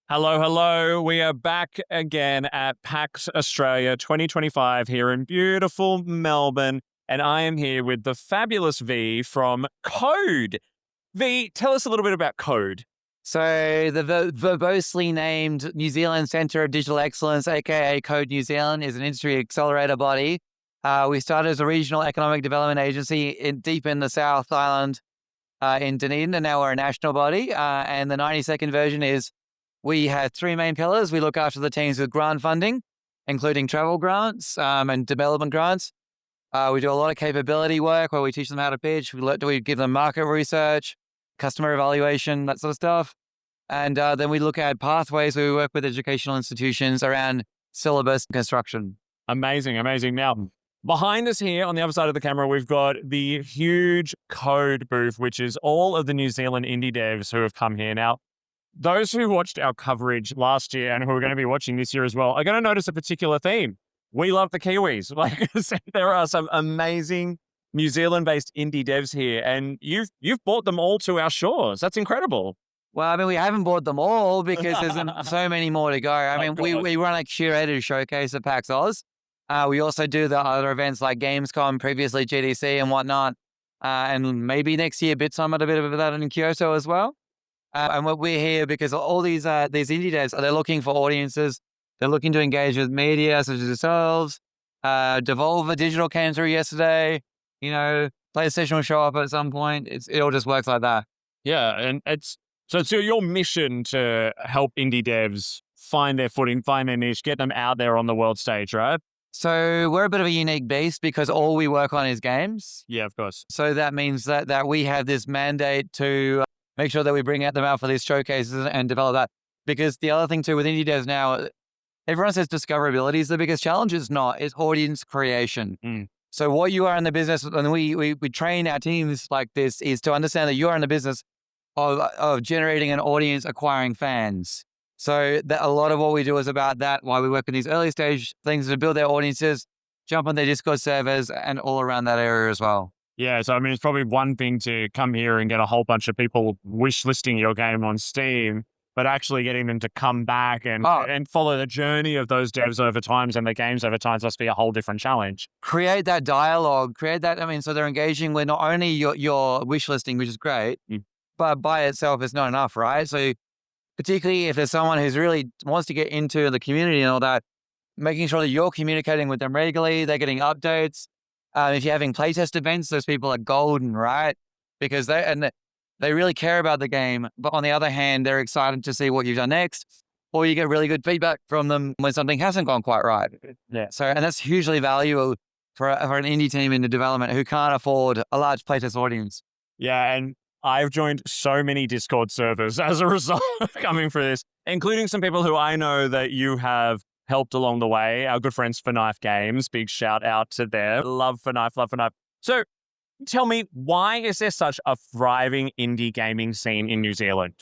Speaker 5: Hello. We are back again at PAX Australia 2025 here in beautiful Melbourne. And I am here with the fabulous V from Code. V, tell us a little bit about Code.
Speaker 10: So the verbosely named New Zealand Centre of Digital Excellence, aka Code New Zealand, is an industry accelerator body. We started as a regional economic development agency deep in the South Island in Dunedin, and now we're a national body. And the 90-second version is we have 3 main pillars. We look after the teams with grant funding, including travel grants and development grants. We do a lot of capability work where we teach them how to pitch. We give them market research, customer evaluation, that sort of stuff. And then we look at pathways where we work with educational institutions around syllabus construction.
Speaker 5: Amazing. Now, behind us here on the other side of the camera, we've got the huge code booth, which is all of the New Zealand indie devs who have come here. Now, those who watched our coverage last year and who are going to be watching this year as well are going to notice a particular theme. We love the Kiwis. Like, there are some amazing New Zealand-based indie devs here, and you've brought them all to our shores. That's incredible.
Speaker 10: Well, I mean, we haven't bought them all because there's so many more to go. I mean, we run a curated showcase at PAX Oz. We also do the other events like Gamescom, previously GDC and whatnot. And maybe next year, BitSummit, a bit of that in Kyoto as well. And we're here because all these indie devs, they're looking for audiences. They're looking to engage with media such as yourselves. Devolver Digital came through yesterday. PlayStation will show up at some point. It all just works like that.
Speaker 5: Yeah, and it's your mission to help indie devs find their footing, find their niche, get them out there on the world stage, right?
Speaker 10: So we're a bit of a unique beast because all we work on is games.
Speaker 5: Yeah, of course.
Speaker 10: So that means that we have this mandate to make sure that we bring them out for these showcases and develop that. Because the other thing too with indie devs now, everyone says discoverability is the biggest challenge. It's not. It's audience creation. So what you are in the business, and we train our teams like this, is to understand that you are in the business of generating an audience, acquiring fans. So a lot of what we do is about that, why we work with these early stage things to build their audiences, jump on their Discord servers and all around that area as well.
Speaker 5: Yeah, so I mean, it's probably one thing to come here and get a whole bunch of people wish listing your game on Steam, but actually getting them to come back and follow the journey of those devs over time and the games over time must be a whole different challenge.
Speaker 10: Create that dialogue, so they're engaging with not only your wish listing, which is great, but by itself is not enough, right? So particularly if there's someone who's really wants to get into the community and all that, making sure that you're communicating with them regularly, they're getting updates. If you're having playtest events, those people are golden, right? Because they really care about the game. But on the other hand, they're excited to see what you've done next, or you get really good feedback from them when something hasn't gone quite right.
Speaker 5: Yeah.
Speaker 10: So, and that's hugely valuable for an indie team in the development who can't afford a large playtest audience.
Speaker 5: Yeah, and I've joined so many Discord servers as a result of coming through this, including some people who I know that you have helped along the way. Our good friends for Knife Games, big shout out to them. Love for Knife. So tell me, why is there such a thriving indie gaming scene in New Zealand?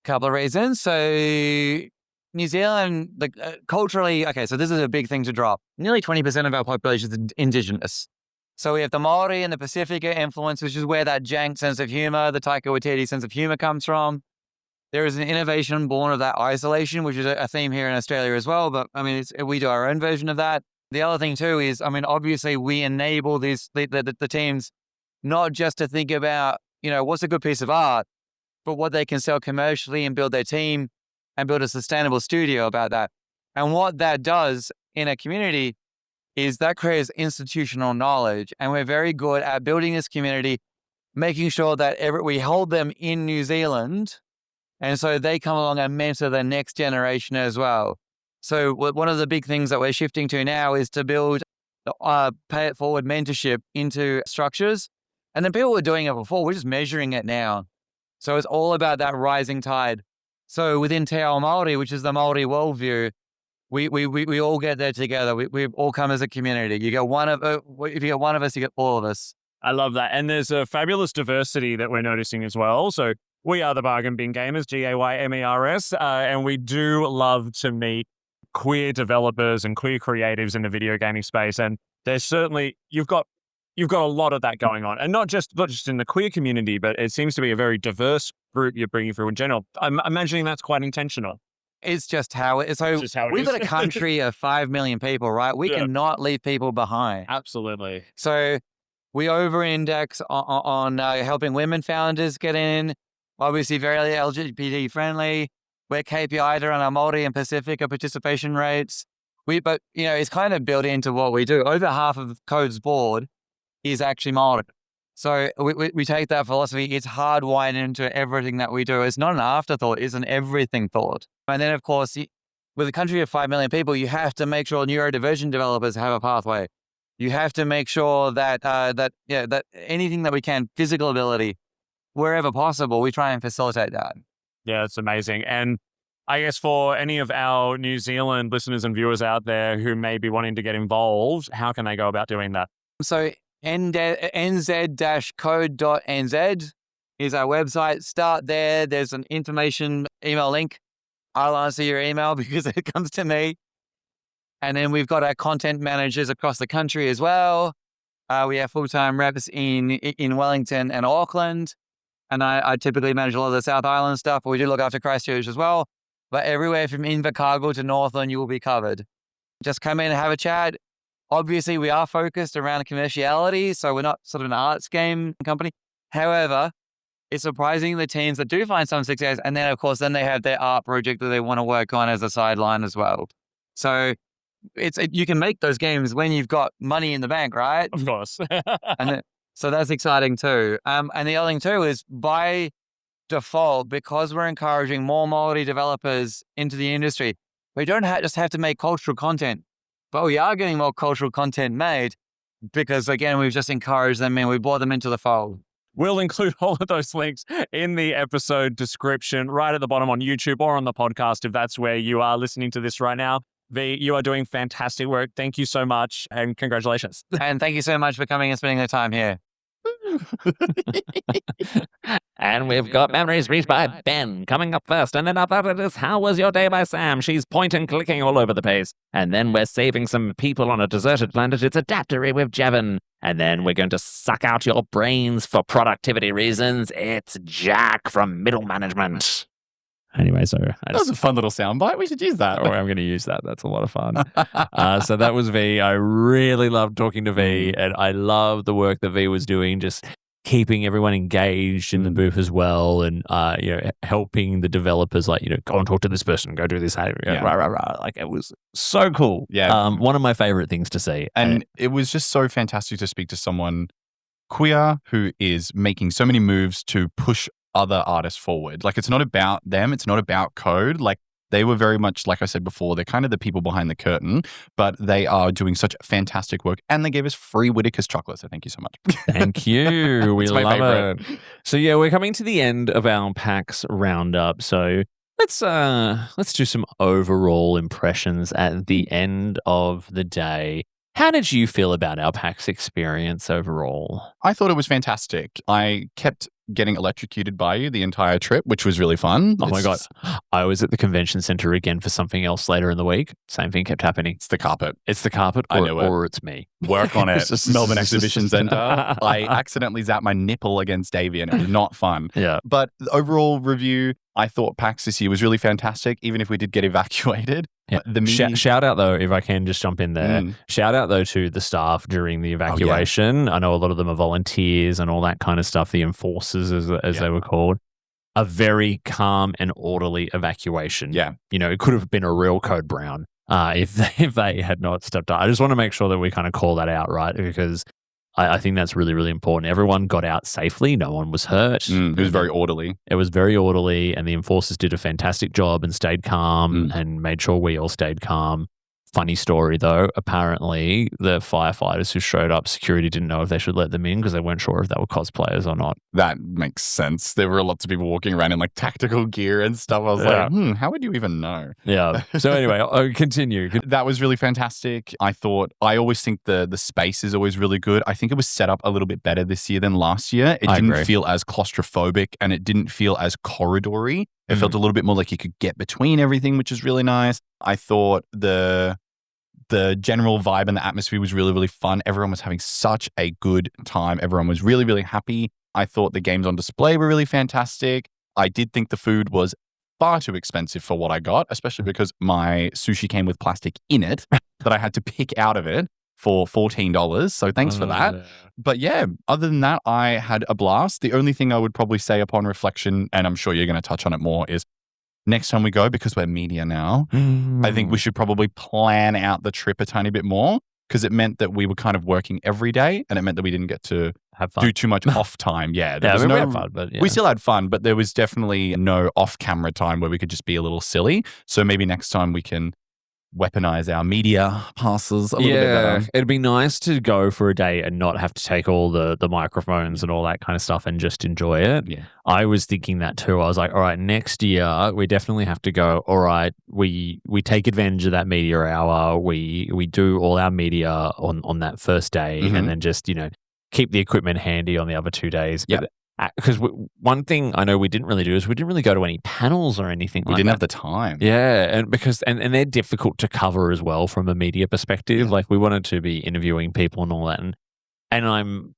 Speaker 10: Couple of reasons. So New Zealand, culturally, okay, so this is a big thing to drop. Nearly 20% of our population is Indigenous. So we have the Māori and the Pacifica influence, which is where that jank sense of humor, the Taika Waititi sense of humor comes from. There is an innovation born of that isolation, which is a theme here in Australia as well. But I mean, we do our own version of that. The other thing too is, I mean, obviously we enable the teams not just to think about, what's a good piece of art, but what they can sell commercially and build their team and build a sustainable studio about that. And what that does in a community is that creates institutional knowledge. And we're very good at building this community, making sure that we hold them in New Zealand. And so they come along and mentor the next generation as well. So one of the big things that we're shifting to now is to build pay it forward mentorship into structures. And then people were doing it before, we're just measuring it now. So it's all about that rising tide. So within Te Ao Māori, which is the Māori worldview, we all get there together. We all come as a community. If you get one of us, you get all of us.
Speaker 5: I love that. And there's a fabulous diversity that we're noticing as well. So we are the Bargain Bin Gamers, GAYMERS, and we do love to meet queer developers and queer creatives in the video gaming space. And there's certainly, you've got a lot of that going on, and not just in the queer community, but it seems to be a very diverse group you're bringing through in general. I'm imagining that's quite intentional.
Speaker 10: It's just how it is. So we've got a country of 5 million people, right? We cannot leave people behind.
Speaker 5: Absolutely.
Speaker 10: So we over-index on helping women founders get in. Obviously, very LGBT friendly. We're KPI'd on our Māori and Pacifica participation rates. But it's kind of built into what we do. Over half of Code's board is actually Māori. So we take that philosophy. It's hardwired into everything that we do. It's not an afterthought. It's an everything thought. And then, of course, with a country of 5 million people, you have to make sure neurodivergent developers have a pathway. You have to make sure that that anything that we can, physical ability, wherever possible, we try and facilitate that.
Speaker 5: Yeah, it's amazing. And I guess for any of our New Zealand listeners and viewers out there who may be wanting to get involved, how can they go about doing that?
Speaker 10: So nz-code.nz is our website. Start there. There's an information email link. I'll answer your email because it comes to me. And then we've got our content managers across the country as well. We have full-time reps in Wellington and Auckland. And I typically manage a lot of the South Island stuff, but we do look after Christchurch as well. But everywhere from Invercargill to Northland, you will be covered. Just come in and have a chat. Obviously, we are focused around commerciality, so we're not sort of an arts game company. However, it's surprising the teams that do find some success, and then, of course, then they have their art project that they want to work on as a sideline as well. So you can make those games when you've got money in the bank, right?
Speaker 5: Of course.
Speaker 10: So that's exciting too. And the other thing too is by default, because we're encouraging more Māori developers into the industry, we don't just have to make cultural content. But we are getting more cultural content made because, again, we've just encouraged them and we brought them into the fold.
Speaker 5: We'll include all of those links in the episode description right at the bottom on YouTube or on the podcast if that's where you are listening to this right now. V, you are doing fantastic work. Thank you so much and congratulations.
Speaker 10: And thank you so much for coming and spending the time here.
Speaker 3: And we've got Memories Reached by Ben coming up first. And then after this, How Was Your Day by Sam. She's point and clicking all over the place. And then we're saving some people on a deserted planet. It's Adaptory with Jevon. And then we're going to suck out your brains for productivity reasons. It's Jack from Middle Management. Anyway, so
Speaker 2: that was a fun little soundbite. We should use that.
Speaker 3: Oh, I'm going to use that. That's a lot of fun. So that was V. I really loved talking to V, and I love the work that V was doing, just keeping everyone engaged in the booth as well, and helping the developers, go and talk to this person, go do this. Like it was so cool.
Speaker 2: Yeah,
Speaker 3: one of my favorite things to see,
Speaker 2: and it was just so fantastic to speak to someone queer who is making so many moves to push other artists forward. Like, it's not about them. It's not about Code. Like, they were very much, like I said before, they're kind of the people behind the curtain, but they are doing such fantastic work. And they gave us free Whittaker's chocolate. So thank you so much.
Speaker 3: Thank you. We love
Speaker 2: favorite.
Speaker 3: it. So yeah, we're coming to the end of our PAX roundup. So let's do some overall impressions at the end of the day. How did you feel about our PAX experience overall?
Speaker 2: I thought it was fantastic. I kept getting electrocuted by you the entire trip, which was really fun.
Speaker 3: Oh my God. I was at the convention center again for something else later in the week. Same thing kept happening.
Speaker 2: It's the carpet.
Speaker 3: It's the carpet,
Speaker 2: I know it.
Speaker 3: Or it's me.
Speaker 2: Work on it. Melbourne Exhibition Centre. I accidentally zapped my nipple against Davey and it was not fun.
Speaker 3: Yeah.
Speaker 2: But the overall review, I thought PAX this year was really fantastic, even if we did get evacuated.
Speaker 3: Yeah. Shout out, though, if I can just jump in there. Shout out, though, to the staff during the evacuation. Oh, yeah. I know a lot of them are volunteers and all that kind of stuff, the enforcers, as they were called. A very calm and orderly evacuation.
Speaker 2: Yeah.
Speaker 3: It could have been a real Code Brown if they had not stepped up. I just want to make sure that we kind of call that out, right? Because I think that's really, really important. Everyone got out safely. No one was hurt.
Speaker 2: It was very orderly.
Speaker 3: It was very orderly, and the enforcers did a fantastic job and stayed calm and made sure we all stayed calm. Funny story, though. Apparently, the firefighters who showed up, security didn't know if they should let them in because they weren't sure if they were cosplayers or not.
Speaker 2: That makes sense. There were lots of people walking around in tactical gear and stuff. I was like, how would you even know?
Speaker 3: Yeah. So anyway, I'll continue.
Speaker 2: That was really fantastic. I always think the space is always really good. I think it was set up a little bit better this year than last year. It didn't feel as claustrophobic and it didn't feel as corridory. It felt a little bit more like you could get between everything, which is really nice. I thought the general vibe and the atmosphere was really, really fun. Everyone was having such a good time. Everyone was really, really happy. I thought the games on display were really fantastic. I did think the food was far too expensive for what I got, especially because my sushi came with plastic in it that I had to pick out of it. for $14. So thanks for that. But yeah, other than that, I had a blast. The only thing I would probably say upon reflection, and I'm sure you're going to touch on it more, is next time we go, because we're media now, I think we should probably plan out the trip a tiny bit more, because it meant that we were kind of working every day, and it meant that we didn't get to
Speaker 3: have fun.
Speaker 2: do too much off time. Yeah,
Speaker 3: we had fun, but
Speaker 2: we still had fun, but there was definitely no off-camera time where we could just be a little silly. So maybe next time we can weaponize our media passes a little bit better.
Speaker 3: It'd be nice to go for a day and not have to take all the microphones and all that kind of stuff and just enjoy it.
Speaker 2: Yeah.
Speaker 3: I was thinking that too. I was like, all right, next year we definitely have to go, all right, we take advantage of that media hour. We do all our media on that first day and then just, keep the equipment handy on the other 2 days.
Speaker 2: Yeah.
Speaker 3: Because one thing I know we didn't really do is we didn't really go to any panels or anything
Speaker 2: We didn't have the time.
Speaker 3: Yeah, and they're difficult to cover as well from a media perspective. Like we wanted to be interviewing people and all that, and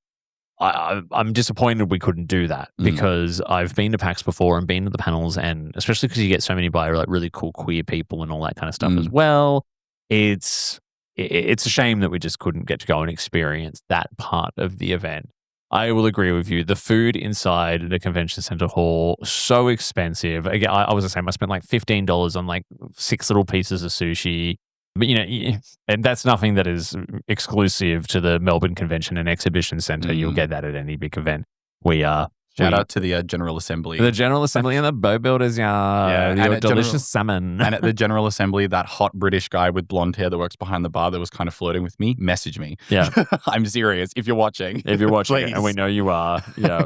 Speaker 3: I'm disappointed we couldn't do that because I've been to PAX before and been to the panels, and especially because you get so many by like really cool queer people and all that kind of stuff as well. It's a shame that we just couldn't get to go and experience that part of the event. I will agree with you. The food inside the convention center hall, so expensive. Again, I was the same. I spent like $15 on like 6 little pieces of sushi. But, and that's nothing that is exclusive to the Melbourne Convention and Exhibition Center. You'll get that at any big event.
Speaker 2: Shout out to the General Assembly.
Speaker 3: The General Assembly and the boat builders, the delicious salmon.
Speaker 2: And at the General Assembly, that hot British guy with blonde hair that works behind the bar that was kind of flirting with me, message me.
Speaker 3: Yeah.
Speaker 2: I'm serious. If you're watching.
Speaker 3: If you're watching,
Speaker 2: please.
Speaker 3: And we know you are. Yeah.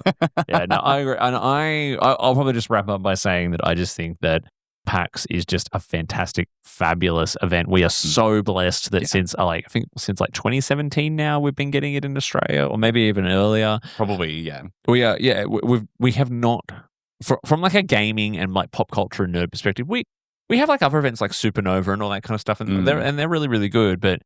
Speaker 3: No, I agree. And I'll probably just wrap up by saying that I just think that PAX is just a fantastic, fabulous event. We are so blessed that since 2017 now we've been getting it in Australia, or maybe even earlier.
Speaker 2: Probably, yeah.
Speaker 3: We are, we have not from like a gaming and like pop culture and nerd perspective. We have like other events like Supernova and all that kind of stuff, and they're really, really good. But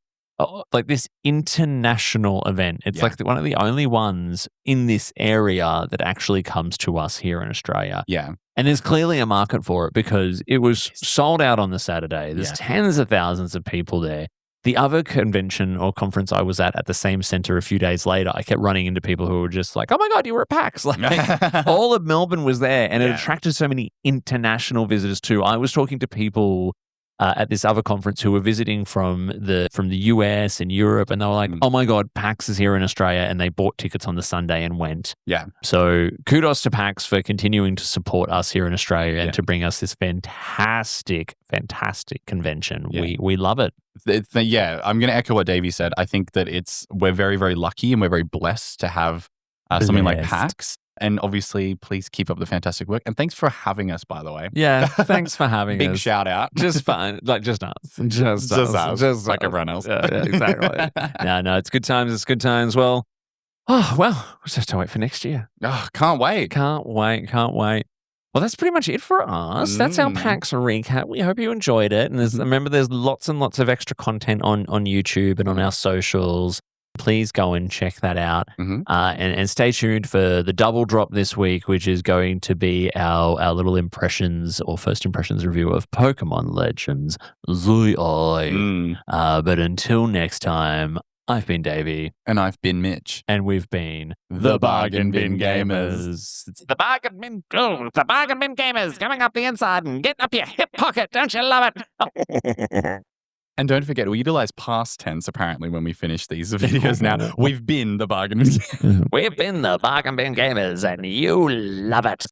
Speaker 3: like this international event, it's like one of the only ones in this area that actually comes to us here in Australia.
Speaker 2: Yeah.
Speaker 3: And there's clearly a market for it because it was sold out on the Saturday. There's tens of thousands of people there. The other convention or conference I was at the same center a few days later, I kept running into people who were just like, oh my God, you were at PAX. Like all of Melbourne was there, and it attracted so many international visitors too. I was talking to people at this other conference who were visiting from the US and Europe, and they were like, oh my God, PAX is here in Australia, and they bought tickets on the Sunday and went.
Speaker 2: Yeah.
Speaker 3: So kudos to PAX for continuing to support us here in Australia and to bring us this fantastic convention.
Speaker 2: Yeah.
Speaker 3: We love it.
Speaker 2: I'm going to echo what Davey said. I think that we're very, very lucky and we're very blessed to have something like PAX. And obviously, please keep up the fantastic work. And thanks for having us, by the way.
Speaker 3: Yeah, thanks for having us.
Speaker 2: Big shout out.
Speaker 3: Just fine. Like, just us.
Speaker 2: Just us.
Speaker 3: Just
Speaker 2: like
Speaker 3: us.
Speaker 2: everyone else.
Speaker 3: Yeah, exactly. No, it's good times. It's good times. Well, we'll just have to wait for next year.
Speaker 2: Oh, can't wait.
Speaker 3: Can't wait. Well, that's pretty much it for us. That's our PAX recap. We hope you enjoyed it. And remember, there's lots and lots of extra content on YouTube and on our socials. Please go and check that out. And stay tuned for the double drop this week, which is going to be our little impressions or first impressions review of Pokemon Legends Zui. But until next time, I've been Davey.
Speaker 2: And I've been Mitch.
Speaker 3: And we've been
Speaker 2: the Bargain Bin Gamers.
Speaker 10: It's the Bargain Bin Gamers coming up the inside and getting up your hip pocket. Don't you love it?
Speaker 2: And don't forget, we utilize past tense apparently when we finish these videos now. We've been the Bargain Bin Gamers.
Speaker 10: We've been the Bargain Bin Gamers, and you love it.